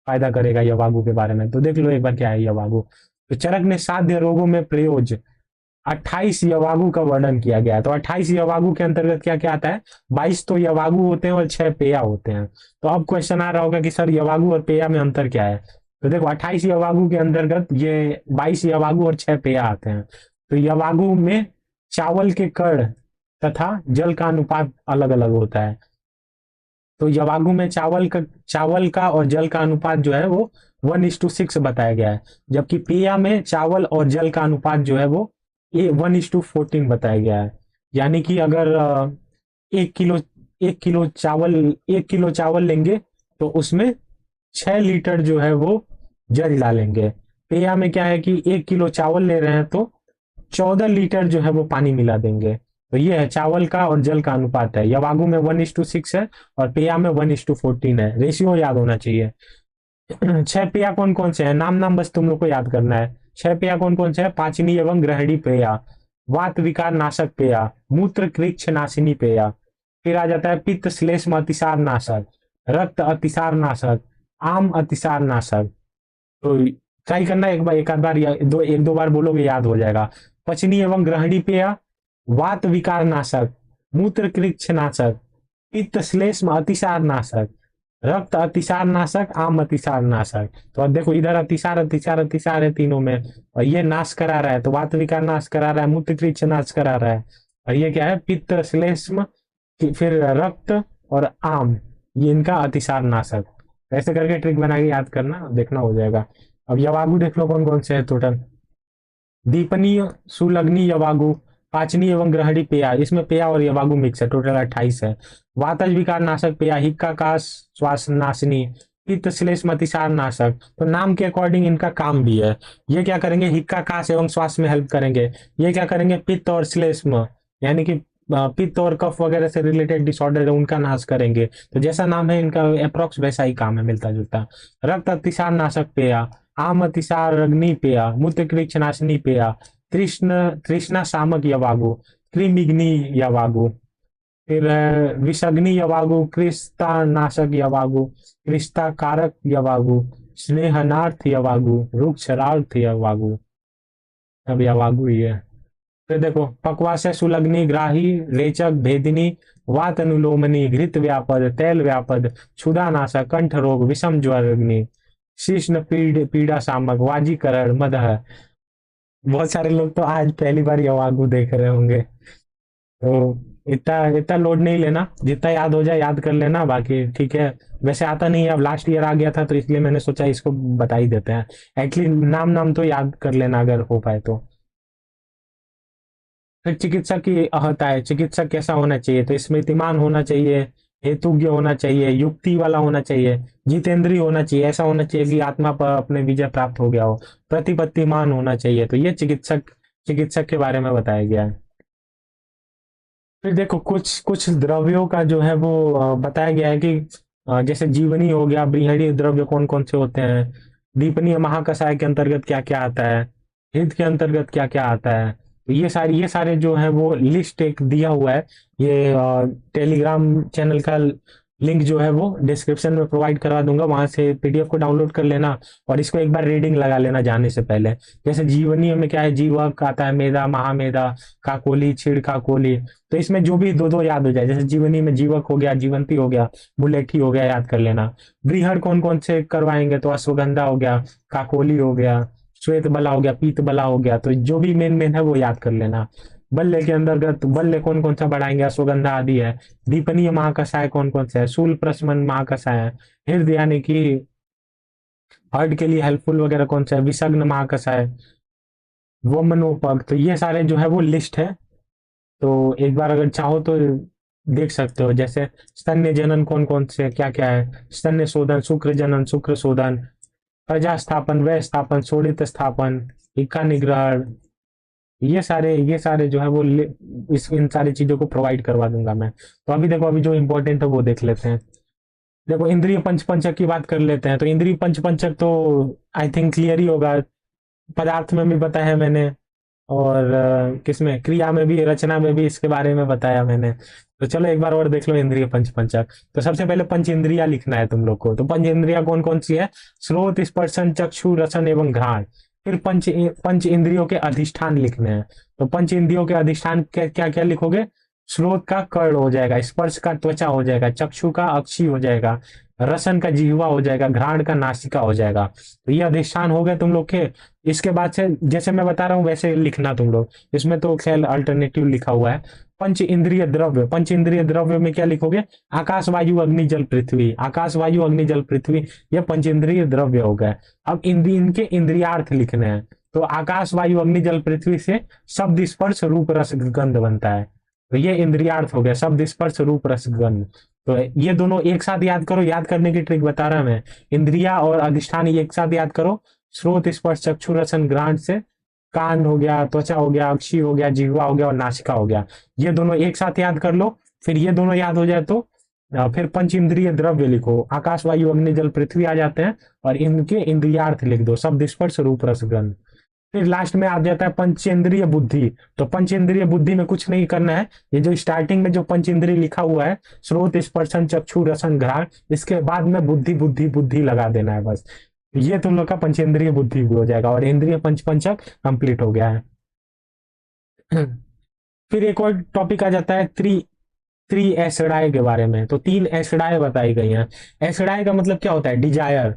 फायदा करेगा यवागु के बारे में। तो देख लो एक बार क्या है यवागु। तो चरक ने साध्य रोगों में प्रयोज 28 यवागु का वर्णन किया गया है। तो 28 यवागु के अंतर्गत क्या क्या आता है? 22 तो यवागु होते हैं और 6 पेया होते हैं। तो अब क्वेश्चन आ रहा होगा कि सर यवागु और पेया में अंतर क्या है? तो देखो 28 यवागु के अंतर्गत ये 22 यवागु और 6 पेया आते हैं। तो यवागु में चावल के कण तथा जल का अनुपात अलग अलग होता है। तो यवागु में चावल का और जल का अनुपात जो है वो 1:6 बताया गया है, जबकि पेया में चावल और जल का अनुपात जो है वो 1:14 बताया गया है। यानी कि अगर 1 किलो 1 किलो चावल लेंगे तो उसमें 6 लीटर जो है वो जल डालेंगे। पेया में क्या है कि 1 किलो चावल ले रहे हैं तो 14 लीटर जो है वो पानी मिला देंगे। तो ये है चावल का और जल का अनुपात है। यवागु में 1:6 है और पेया में 1:14 है। रेशियो याद होना चाहिए। 6 पेया कौन कौन से हैं, नाम नाम बस तुम लोग को याद करना है। 6 पेया कौन कौन से हैं? पाचनी एवं ग्रहणी पेया, वात विकार नाशक पेया, मूत्र कृच्छ नाशिनी पेया। फिर आ जाता है पित्त श्लेष्म अतिसार नाशक, रक्त अतिसार नाशक, आम अतिसार नाशक। तो ट्राई करना एक बार, एक आध बार, एक दो बार बोलोगे याद हो जाएगा। पचनी एवं ग्रहणी पेया, वात विकार नाशक, मूत्र कृच्छ नाशक, पित्त श्लेष्म अतिसार नाशक, रक्त अतिसार नाशक, आम अतिसार नाशक। तो अब देखो इधर अतिसार अतिसार अतिसार है तीनों में, और ये नाश करा रहा है, तो वात विकार नाश करा रहा है, मूत्र कृच्छ नाश करा रहा है, और ये क्या है? पित्त श्लेष्म, फिर रक्त और आम, ये इनका अतिसार नाशक। ऐसे करके ट्रिक बना के याद करना, देखना हो जाएगा। अब यवागु देख लो कौन कौन से है टोटल। दीपनीय, सुलग्नी यवागु, पाचनी एवं ग्रहणी पेया, इसमें पेया और यवागु मिक्स है, टोटल 28 है। वातज विकार नाशक पेया, हिक्का काश श्वास नाशनी, पित्त श्लेष्म अतिसार नाशक। तो नाम के अकॉर्डिंग इनका काम भी है। ये क्या करेंगे? हिक्का काश एवं श्वास में हेल्प करेंगे। ये क्या करेंगे? पित्त और श्लेष्म, यानी कि पित्त और कफ वगैरह से रिलेटेड डिसऑर्डर है उनका नाश करेंगे। तो जैसा नाम है इनका अप्रोक्स वैसा ही काम है, मिलता जुलता। रक्त अतिसार नाशक पेया, आम अतिसार अग्नि पेया, मूत्र कृच्छ नाशनी पेया, तृष्णा शामक यवागु, कृमिग्नि यवागु। फिर विषग्नि यवागु, क्रिस्ता नाशक यवागु, क्रिस्ता कारक यवागु, स्नेहनार्थ यवागु, रुक्षरार्थ यवागु। अब यवागु ही है। फिर देखो पक्वाशय, सुलग्नि, ग्राही, रेचक, भेदिनी, वात अनुलोमनी, घृत व्यापद, तैल व्यापद, क्षुधानाशक, कंठ रोग, विषम ज्वर अग्नि, शीर्ण पीड़ा शामक, वाजीकरण, मदह। बहुत सारे लोग तो आज पहली बार यवागु देख रहे होंगे। तो इतना इतना लोड नहीं लेना, जितना याद हो जाए याद कर लेना, बाकी ठीक है। वैसे आता नहीं है, अब लास्ट ईयर आ गया था तो इसलिए मैंने सोचा इसको बता ही देते हैं। एक्चुअली नाम नाम तो याद कर लेना अगर हो पाए तो। फिर चिकित्सक की अहता है, चिकित्सक कैसा होना चाहिए? तो स्मृतिमान होना चाहिए, हेतुज्ञ होना चाहिए, युक्ति वाला होना चाहिए, जितेंद्रीय होना चाहिए, ऐसा होना चाहिए कि आत्मा पर अपने विजय प्राप्त हो गया हो, प्रतिपत्तिमान होना चाहिए। तो ये चिकित्सक चिकित्सक के बारे में बताया गया है। फिर देखो कुछ कुछ द्रव्यों का जो है वो बताया गया है कि जैसे जीवनी हो गया, बृहणीय द्रव्य कौन कौन से होते हैं, दीपनीय महाकषाय के अंतर्गत क्या क्या आता है, हित के अंतर्गत क्या क्या आता है। तो ये सारे जो है वो लिस्ट एक दिया हुआ है। ये टेलीग्राम चैनल का लिंक जो है वो डिस्क्रिप्शन में प्रोवाइड करवा दूंगा, वहां से पीडीएफ को डाउनलोड कर लेना और इसको एक बार रीडिंग लगा लेना जाने से पहले। जैसे जीवनी में क्या है, जीवक आता है, मेधा, महामेधा, काकोली, छिड़ काकोली। तो इसमें जो भी दो दो याद हो जाए, जैसे जीवनी में जीवक हो गया, जीवंती हो गया, बुलेठी हो गया, याद कर लेना। बृहड़ कौन कौन से करवाएंगे? तो अश्वगंधा हो गया, काकोली हो गया, श्वेत बला हो गया, पीत बला हो गया। तो जो भी मेन मेन है वो याद कर लेना। बल्ले के अंतर्गत बल्ले कौन कौन सा बढ़ाएंगे? अश्वगंधा आदि है। दीपनीय महाकषाय कौन कौन से है? शूल प्रशमन महाकषाय है। हृदय यानी कि हार्ट के लिए हेल्पफुल वगैरह कौन सा है? विषग्न महाकषाय, वो मनोपग। तो ये सारे जो है वो लिस्ट है। तो एक बार अगर चाहो तो देख सकते हो। जैसे स्तन्य जनन कौन कौन से क्या क्या है, स्तन्य शोधन, शुक्र जनन, शुक्र शोधन, प्रजा स्थापन, व्यय स्थापन, शोणित स्थापन, इक्का निग्रहण। ये सारे जो है वो इस इन सारी चीजों को प्रोवाइड करवा दूंगा मैं। तो अभी देखो, अभी जो इंपॉर्टेंट है वो देख लेते हैं। देखो इंद्रिय पंचक की बात कर लेते हैं। तो इंद्रिय पंचक तो आई थिंक क्लियर ही होगा, पदार्थ में भी बताया है मैंने, और किसमें, क्रिया में भी, रचना में भी इसके बारे में बताया मैंने। तो चलो एक बार और देख लो इंद्रिय पंचक। तो सबसे पहले पंच इंद्रिया लिखना है तुम लोग को। तो पंच इंद्रिया कौन कौन सी है? श्रोत, स्पर्शन, चक्षु, रसन एवं घ्राण। फिर पंच इंद्रियों के अधिष्ठान लिखने हैं। तो पंच इंद्रियों के अधिष्ठान क्या क्या लिखोगे? श्रोत का कर्ण हो जाएगा, स्पर्श का त्वचा हो जाएगा, चक्षु का अक्षी हो जाएगा, रसन का जिह्वा हो जाएगा, घ्राण का नासिका हो जाएगा। तो ये अधिष्ठान हो गए तुम लोग के। इसके बाद से जैसे मैं बता रहा हूँ वैसे लिखना तुम लोग, इसमें तो खैर अल्टरनेटिव लिखा हुआ है। पंच इंद्रिय द्रव्य, पंच इंद्रिय द्रव्य में क्या लिखोगे? आकाश वायु अग्नि जल पृथ्वी, आकाश वायु अग्नि जल पृथ्वी, ये पंच इंद्रिय द्रव्य हो गए। अब इनके इंद्रियार्थ लिखने हैं। तो आकाश वायु अग्नि जल पृथ्वी से शब्द स्पर्श रूप रस गंध बनता है। तो ये इंद्रियार्थ हो गया, शब्द स्पर्श रूप रस गंध। तो ये दोनों एक साथ याद करो, याद करने की ट्रिक बता रहा मैं। इंद्रिया और अधिष्ठान एक साथ याद करो। श्रोत स्पर्श चक्षु रसन घ्राण से कान हो गया, त्वचा हो गया, अक्षी हो गया, जिह्वा हो गया और नासिका हो गया। ये दोनों एक साथ याद कर लो। फिर ये दोनों याद हो जाए तो फिर पंच इंद्रिय द्रव्य लिखो, आकाश वायु अग्नि जल पृथ्वी आ जाते हैं, और इनके इंद्रियार्थ लिख दो, शब्द स्पर्श रूप रस गंध। फिर लास्ट में आ जाता है पंचेंद्रिय बुद्धि। तो पंचेंद्रिय बुद्धि में कुछ नहीं करना है, ये जो स्टार्टिंग में जो पंचेंद्रिय लिखा हुआ है, श्रोत स्पर्शन चक्षु रसन घ्राण, इसके बाद में बुद्धि बुद्धि बुद्धि लगा देना है बस। ये तुम लोग का पंचेंद्रिय बुद्धि हो जाएगा, और इंद्रिय पंचक कंप्लीट हो गया है। फिर एक और टॉपिक आ जाता है त्रि एसिडाए के बारे में। तो 3 एसिडाए बताई गई हैं। एसिडाए का मतलब क्या होता है? डिजायर,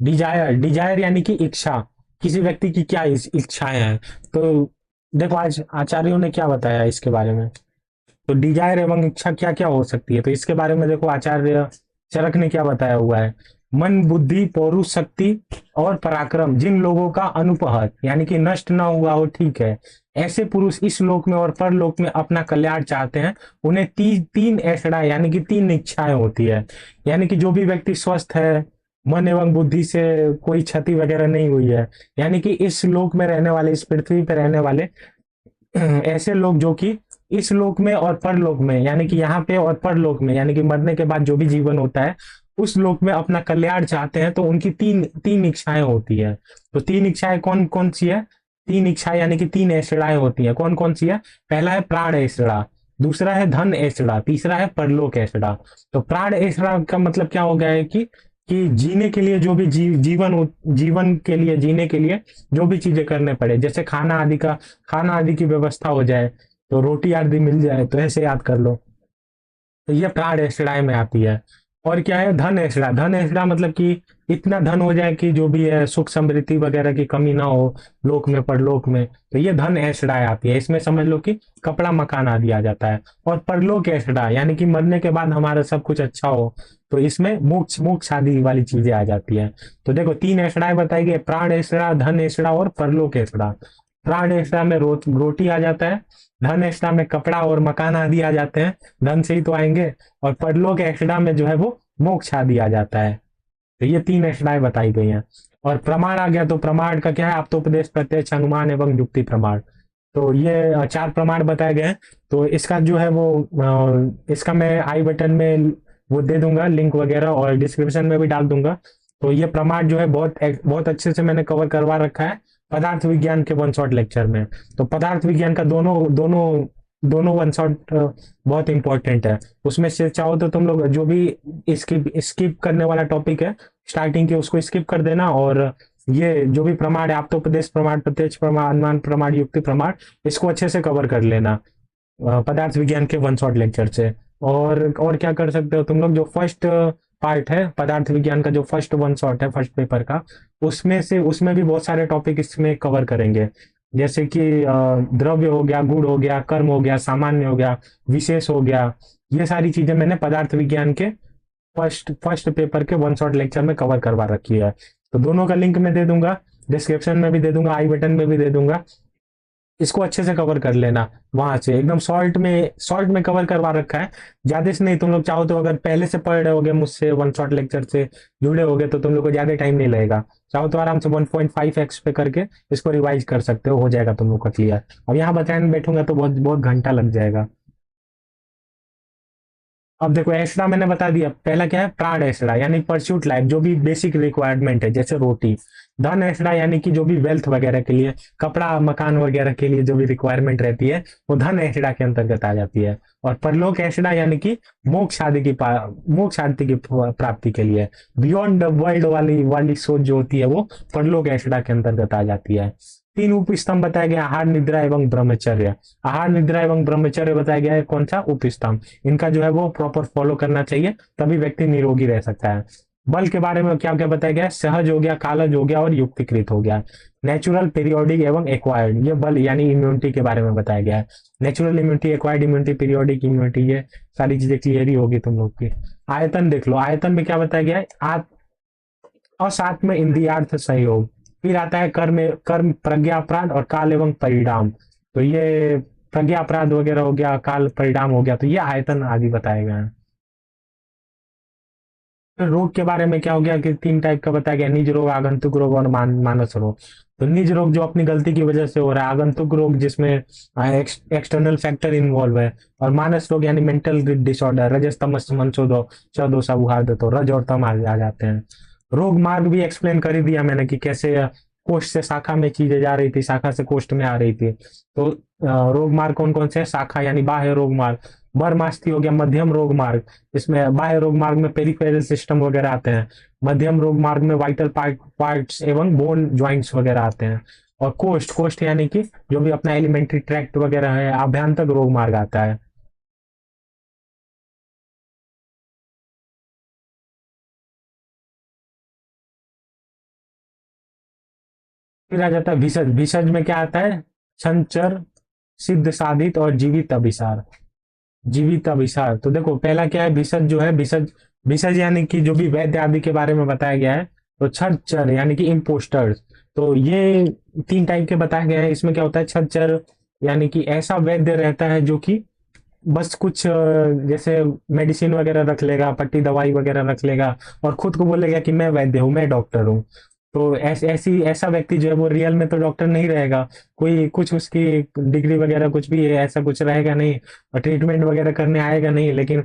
डिजायर यानी कि इच्छा, किसी व्यक्ति की क्या इच्छाएं हैं। तो देखो आज आचार्यों ने क्या बताया इसके बारे में। तो डिजायर एवं इच्छा क्या क्या हो सकती है, तो इसके बारे में देखो आचार्य चरक ने क्या बताया हुआ है। मन बुद्धि पौरुष शक्ति और पराक्रम जिन लोगों का अनुपहत यानी कि नष्ट ना हुआ हो, ठीक है, ऐसे पुरुष इस लोक में और परलोक में अपना कल्याण चाहते हैं। उन्हें तीन ऐसड़ा यानी कि 3 इच्छाएं होती है। यानी कि जो भी व्यक्ति स्वस्थ है, मन एवं बुद्धि से कोई क्षति वगैरह नहीं हुई है, यानी कि इस लोक में रहने वाले, इस पृथ्वी पर रहने वाले ऐसे लोग जो कि इस लोक में और परलोक में, यानी कि यहाँ पे और परलोक में, यानी कि मरने के बाद जो भी जीवन होता है उस लोक में अपना कल्याण चाहते हैं, तो उनकी तीन इच्छाएं होती है। तो 3 इच्छाएं कौन कौन सी है? 3 इच्छाएं यानी कि 3 ऐसड़ाएं होती है। कौन कौन सी है? पहला है प्राण ऐसड़ा, दूसरा है धन ऐसड़ा, तीसरा है परलोक ऐसड़ा। तो प्राण ऐसड़ा का मतलब क्या हो गया है कि जीने के लिए जो भी जीवन के लिए, जीने के लिए जो भी चीजें करने पड़े, जैसे खाना आदि की व्यवस्था हो जाए, तो रोटी आदि मिल जाए, तो ऐसे याद कर लो। तो ये प्राण ऐसड़ाए में आती है। और क्या है? धन ऐसड़ा, धन ऐसड़ा मतलब कि इतना धन हो जाए कि जो भी है सुख समृद्धि वगैरह की कमी ना हो लोक में परलोक में, तो ये धन ऐसड़ाए आती है। इसमें समझ लो कि कपड़ा मकान आदि आ जाता है। और परलोक ऐसड़ा यानी कि मरने के बाद हमारा सब कुछ अच्छा हो, तो इसमें मोक्ष मोक्ष आदि वाली चीजें आ जाती है। तो देखो 3 ऐसड़ाएं बताई गई, प्राण ऐसड़ा, धन ऐसड़ा और परलोक ऐसड़ा। प्राण ऐसड़ा में रोटी आ जाता है, धन ऐसड़ा में कपड़ा और मकान आदि आ जाते हैं, धन से ही तो आएंगे। और परलोक ऐसड़ा में जो है वो मोक्ष आदि आ जाता है। तो ये 3 ऐसड़ाएं बताई गई हैं। और प्रमाण आ गया, तो प्रमाण का क्या है? आप्तोपदेश प्रत्यक्ष अनुमान एवं युक्ति प्रमाण। तो ये 4 प्रमाण बताए गए हैं। तो इसका जो है वो इसका मैं आई बटन में वो दे दूंगा लिंक वगैरह, और डिस्क्रिप्शन में भी डाल दूंगा। तो ये प्रमाण जो है बहुत बहुत अच्छे से मैंने कवर करवा रखा है पदार्थ विज्ञान के वन शॉट लेक्चर में। तो पदार्थ विज्ञान का दोनों वन शॉट बहुत इंपॉर्टेंट है। उसमें से चाहो तो तुम लोग जो भी स्किप करने वाला टॉपिक है स्टार्टिंग के, उसको स्किप कर देना, और ये जो भी प्रमाण है, आप्तोपदेश प्रमाण, प्रत्यक्ष प्रमाण, अनुमान प्रमाण, युक्ति प्रमाण, इसको अच्छे से कवर कर लेना पदार्थ विज्ञान के वन शॉट लेक्चर से। और क्या कर सकते हो तुम लोग, जो फर्स्ट पार्ट है पदार्थ विज्ञान का, जो फर्स्ट वन शॉट है फर्स्ट पेपर का, उसमें भी बहुत सारे टॉपिक इसमें कवर करेंगे। जैसे कि द्रव्य हो गया, गुण हो गया, कर्म हो गया, सामान्य हो गया, विशेष हो गया। ये सारी चीजें मैंने पदार्थ विज्ञान के फर्स्ट पेपर के वन शॉट लेक्चर में कवर करवा रखी है। तो दोनों का लिंक मैं दे दूंगा, डिस्क्रिप्शन में भी दे दूंगा, आई बटन में भी दे दूंगा। इसको अच्छे से कवर कर लेना, वहां से एकदम शॉर्ट में कवर करवा रखा है। ज्यादा से नहीं, तुम लोग चाहो तो अगर पहले से पढ़ रहे होगे मुझसे, वन शॉट लेक्चर से जुड़े होगे, तो तुम लोग को ज्यादा टाइम नहीं लगेगा। चाहो तो आराम से 1.5x पे करके इसको रिवाइज कर सकते हो जाएगा तुम लोग का क्लियर। अब यहाँ बताने बैठूंगा तो बहुत बहुत घंटा लग जाएगा। अब देखो ऐसड़ा मैंने बता दिया, पहला क्या है? प्राण ऐसड़ा यानी परस्यूट लाइफ, जो भी बेसिक रिक्वायरमेंट है, जैसे रोटी। धन एसडा यानी कि जो भी वेल्थ वगैरह के लिए, कपड़ा मकान वगैरह के लिए जो भी रिक्वायरमेंट रहती है वो धन एसडा के अंतर्गत आ जाती है। और परलोक एसडा यानी कि मोक्ष आदि की प्राप्ति के लिए, बियॉन्ड द वर्ल्ड वाली वाली सोच जो होती है वो परलोक एसडा के अंतर्गत आ जाती है। तीन उपस्तंभ बताया गया, आहार निद्रा एवं ब्रह्मचर्य। आहार निद्रा एवं ब्रह्मचर्य बताया गया है कौन सा उपस्तंभ, इनका जो है वो प्रॉपर फॉलो करना चाहिए, तभी व्यक्ति निरोगी रह सकता है। बल के बारे में क्या क्या बताया गया है, सहज हो गया, कालज हो गया और युक्तिकृत हो गया। नेचुरल, पीरियोडिक एवं एक्वायर्ड, ये बल यानी इम्यूनिटी के बारे में बताया गया है। Natural immunity, acquired immunity, periodic immunity, ये सारी चीजें क्लियर ही होगी तुम लोग की। आयतन देख लो, आयतन में क्या बताया गया है, और साथ में इंद्रियार्थ सहयोग। फिर आता है कर्म, प्रज्ञा अपराध और काल एवं परिणाम। तो ये प्रज्ञा अपराध वगैरह हो गया, काल परिणाम हो गया, तो ये आयतन आदि बताए गए हैं। फिर रोग के बारे में क्या हो गया कि तीन टाइप का बताया गया, निज रोग, आगंतुक रोग और मानस रोग। तो निज रोग जो अपनी गलती की वजह से हो रहा है, आगंतुक रोग जिसमें एक्सटर्नल फैक्टर इन्वॉल्व है, और मानस रोग यानी मेंटल डिसऑर्डर, रजस तमस मनसोदो चौदो उहार तो रज और तम आ जाते हैं। रोग मार्ग भी एक्सप्लेन कर ही दिया मैंने कि कैसे कोष्ठ से शाखा में चीजें जा रही थी, शाखा से कोष्ठ में आ रही थी। तो रोग मार्ग कौन कौन से है, शाखा यानी बाह्य रोग मार्ग, बरमास्ती हो गया मध्यम रोग मार्ग, इसमें बाह्य रोग मार्ग में पेरिफेरल सिस्टम वगैरह आते हैं, मध्यम रोग मार्ग में वाइटल पार्ट्स एवं बोन ज्वाइंट्स वगैरह आते हैं, और कोष्ठ कोष्ठ यानी कि जो भी अपना एलिमेंट्री ट्रैक्ट वगैरह है, आभ्यंतर रोग मार्ग आता है। फिर आ जाता है भिषज, भिषज में क्या आता है, संचर, सिद्ध साधित और जीवित अभिसार। जीवित अभिसार, तो देखो पहला क्या है, भिषज जो है, भिषज भिषज यानी कि जो भी वैद्य आदि के बारे में बताया गया है। तो छज्जर यानी कि इम्पोस्टर्स, तो ये तीन टाइप के बताए गए हैं। इसमें क्या होता है, छज्जर यानी कि ऐसा वैद्य रहता है जो कि बस कुछ जैसे मेडिसिन वगैरह रख लेगा, पट्टी दवाई वगैरह रख लेगा, और खुद को बोलेगा कि मैं वैद्य हूँ, मैं डॉक्टर हूँ। तो ऐसी ऐसा व्यक्ति जो है वो रियल में तो डॉक्टर नहीं रहेगा, कोई कुछ उसकी डिग्री वगैरह कुछ भी ऐसा कुछ रहेगा नहीं, और ट्रीटमेंट वगैरह करने आएगा नहीं, लेकिन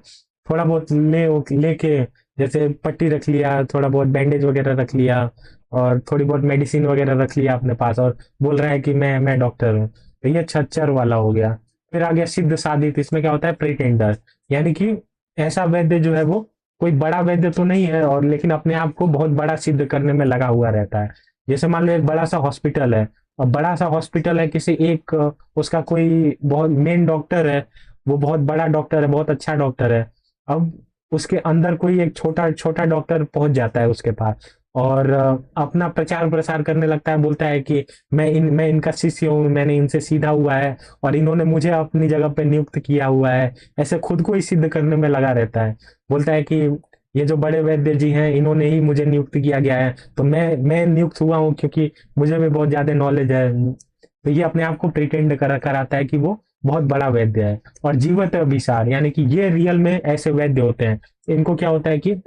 थोड़ा बहुत लेके जैसे पट्टी रख लिया, थोड़ा बहुत बैंडेज वगैरह रख लिया, और थोड़ी बहुत मेडिसिन वगैरह रख लिया अपने पास, और बोल रहा है कि मैं डॉक्टर हूँ। तो ये छच्चर वाला हो गया। फिर आ गया सिद्ध साधित, इसमें क्या होता है, प्रिटेंडर, यानी कि ऐसा वैद्य जो है वो कोई बड़ा वैद्य तो नहीं है, और लेकिन अपने आप को बहुत बड़ा सिद्ध करने में लगा हुआ रहता है। जैसे मान लो एक बड़ा सा हॉस्पिटल है, और बड़ा सा हॉस्पिटल है, किसी एक उसका कोई बहुत मेन डॉक्टर है, वो बहुत बड़ा डॉक्टर है, बहुत अच्छा डॉक्टर है। अब उसके अंदर कोई एक छोटा छोटा डॉक्टर पहुंच जाता है उसके पास, और अपना प्रचार प्रसार करने लगता है, बोलता है कि मैं इनका शिष्य हूँ, मैंने इनसे सीधा हुआ है, और इन्होंने मुझे अपनी जगह पे नियुक्त किया हुआ है। ऐसे खुद को ही सिद्ध करने में लगा रहता है, बोलता है कि ये जो बड़े वैद्य जी हैं इन्होंने ही मुझे नियुक्त किया गया है, तो मैं नियुक्त हुआ हूँ क्योंकि मुझे भी बहुत ज्यादा नॉलेज है। तो ये अपने आप को प्रिटेंड कराता है कि वो बहुत बड़ा वैद्य है। और जीवत विसार यानी कि ये रियल में ऐसे वैद्य होते हैं, इनको क्या होता है कि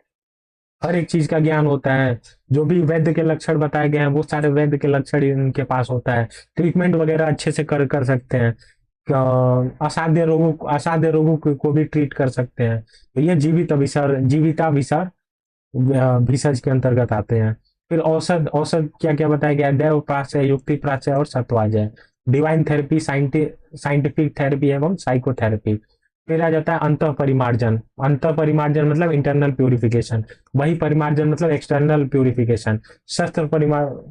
हर एक चीज का ज्ञान होता है, जो भी वैद्य के लक्षण बताए गए हैं वो सारे वैद्य के लक्षण इनके पास होता है, ट्रीटमेंट वगैरह अच्छे से कर सकते हैं, असाध्य रोगों को भी ट्रीट कर सकते हैं। तो ये जीविताभिसार भिषज के अंतर्गत आते हैं। फिर औषध, औषध क्या क्या बताया गया, दैव प्राचय, युक्ति प्राचय और सत्वाजय। डिवाइन थेरेपी, साइंटिफिक थेरेपी एवं साइकोथेरेपी। फिर आ जाता है अंत परिमार्जन, अंत परिमार्जन मतलब इंटरनल प्यूरिफिकेशन, वही परिमार्जन मतलब एक्सटर्नल प्यूरिफिकेशन, शस्त्र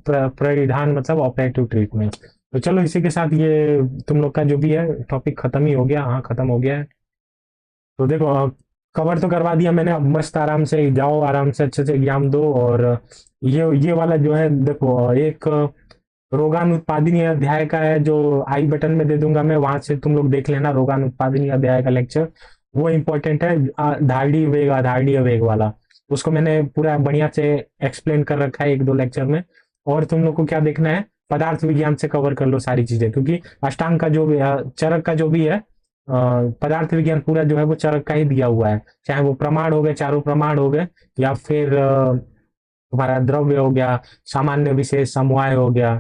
परिधान मतलब ऑपरेटिव ट्रीटमेंट। तो चलो इसी के साथ ये तुम लोग का जो भी है टॉपिक खत्म ही हो गया, हाँ खत्म हो गया है। तो देखो कवर तो करवा दिया मैंने, अब मस्त आराम से जाओ, आराम से अच्छे से एग्जाम दो। और ये वाला जो है देखो, एक रोगानुत्पादनी अध्याय का है जो आई बटन में दे दूंगा मैं, वहां से तुम लोग देख लेना, रोगानुत्पादनी अध्याय का लेक्चर वो इंपॉर्टेंट है। धारणी वेग, अधारणीय वेग वाला, उसको मैंने पूरा बढ़िया से एक्सप्लेन कर रखा है एक दो लेक्चर में। और तुम लोग को क्या देखना है, पदार्थ विज्ञान से कवर कर लो सारी चीजें, क्योंकि अष्टांग का जो भी चरक का जो भी है, पदार्थ विज्ञान पूरा जो है वो चरक का ही दिया हुआ है, चाहे वो प्रमाण हो गए, चारों प्रमाण हो गए, या फिर तुम्हारा द्रव्य हो गया, सामान्य विशेष समवाय हो गया।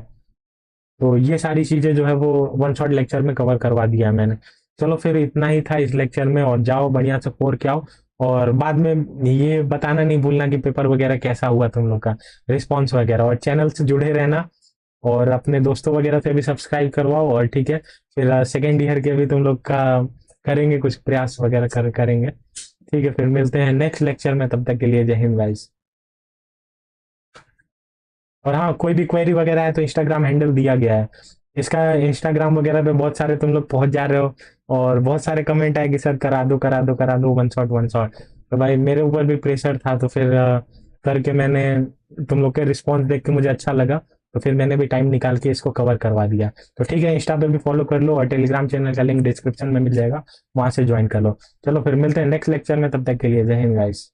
तो ये सारी चीजें जो है वो वन शॉट लेक्चर में कवर करवा दिया है मैंने। चलो फिर इतना ही था इस लेक्चर में, और जाओ बढ़िया से पोर के आओ, और बाद में ये बताना नहीं भूलना कि पेपर वगैरह कैसा हुआ तुम लोग का, रिस्पॉन्स वगैरह, और चैनल से जुड़े रहना, और अपने दोस्तों वगैरह से भी सब्सक्राइब करवाओ। और ठीक है, फिर सेकेंड ईयर के भी तुम लोग का करेंगे कुछ प्रयास वगैरह करेंगे। ठीक है, फिर मिलते हैं नेक्स्ट लेक्चर में, तब तक के लिए जय हिंद गाइस। और हाँ, कोई भी क्वेरी वगैरह है तो इंस्टाग्राम हैंडल दिया गया है इसका, इंस्टाग्राम वगैरह पे बहुत सारे तुम लोग पहुंच जा रहे हो, और बहुत सारे कमेंट आए कि सर करा दो करा दो करा दो, वन शॉट वन शॉट। तो भाई मेरे ऊपर भी प्रेशर था, तो फिर करके मैंने, तुम लोग के रिस्पॉन्स देख के मुझे अच्छा लगा, तो फिर मैंने भी टाइम निकाल के इसको कवर करवा दिया। तो ठीक है, इंस्टा पे भी फॉलो कर लो, और टेलीग्राम चैनल का लिंक डिस्क्रिप्शन में मिल जाएगा, वहां से ज्वाइन कर लो। चलो फिर मिलते हैं नेक्स्ट लेक्चर में, तब तक के लिए जय हिंद गाइस।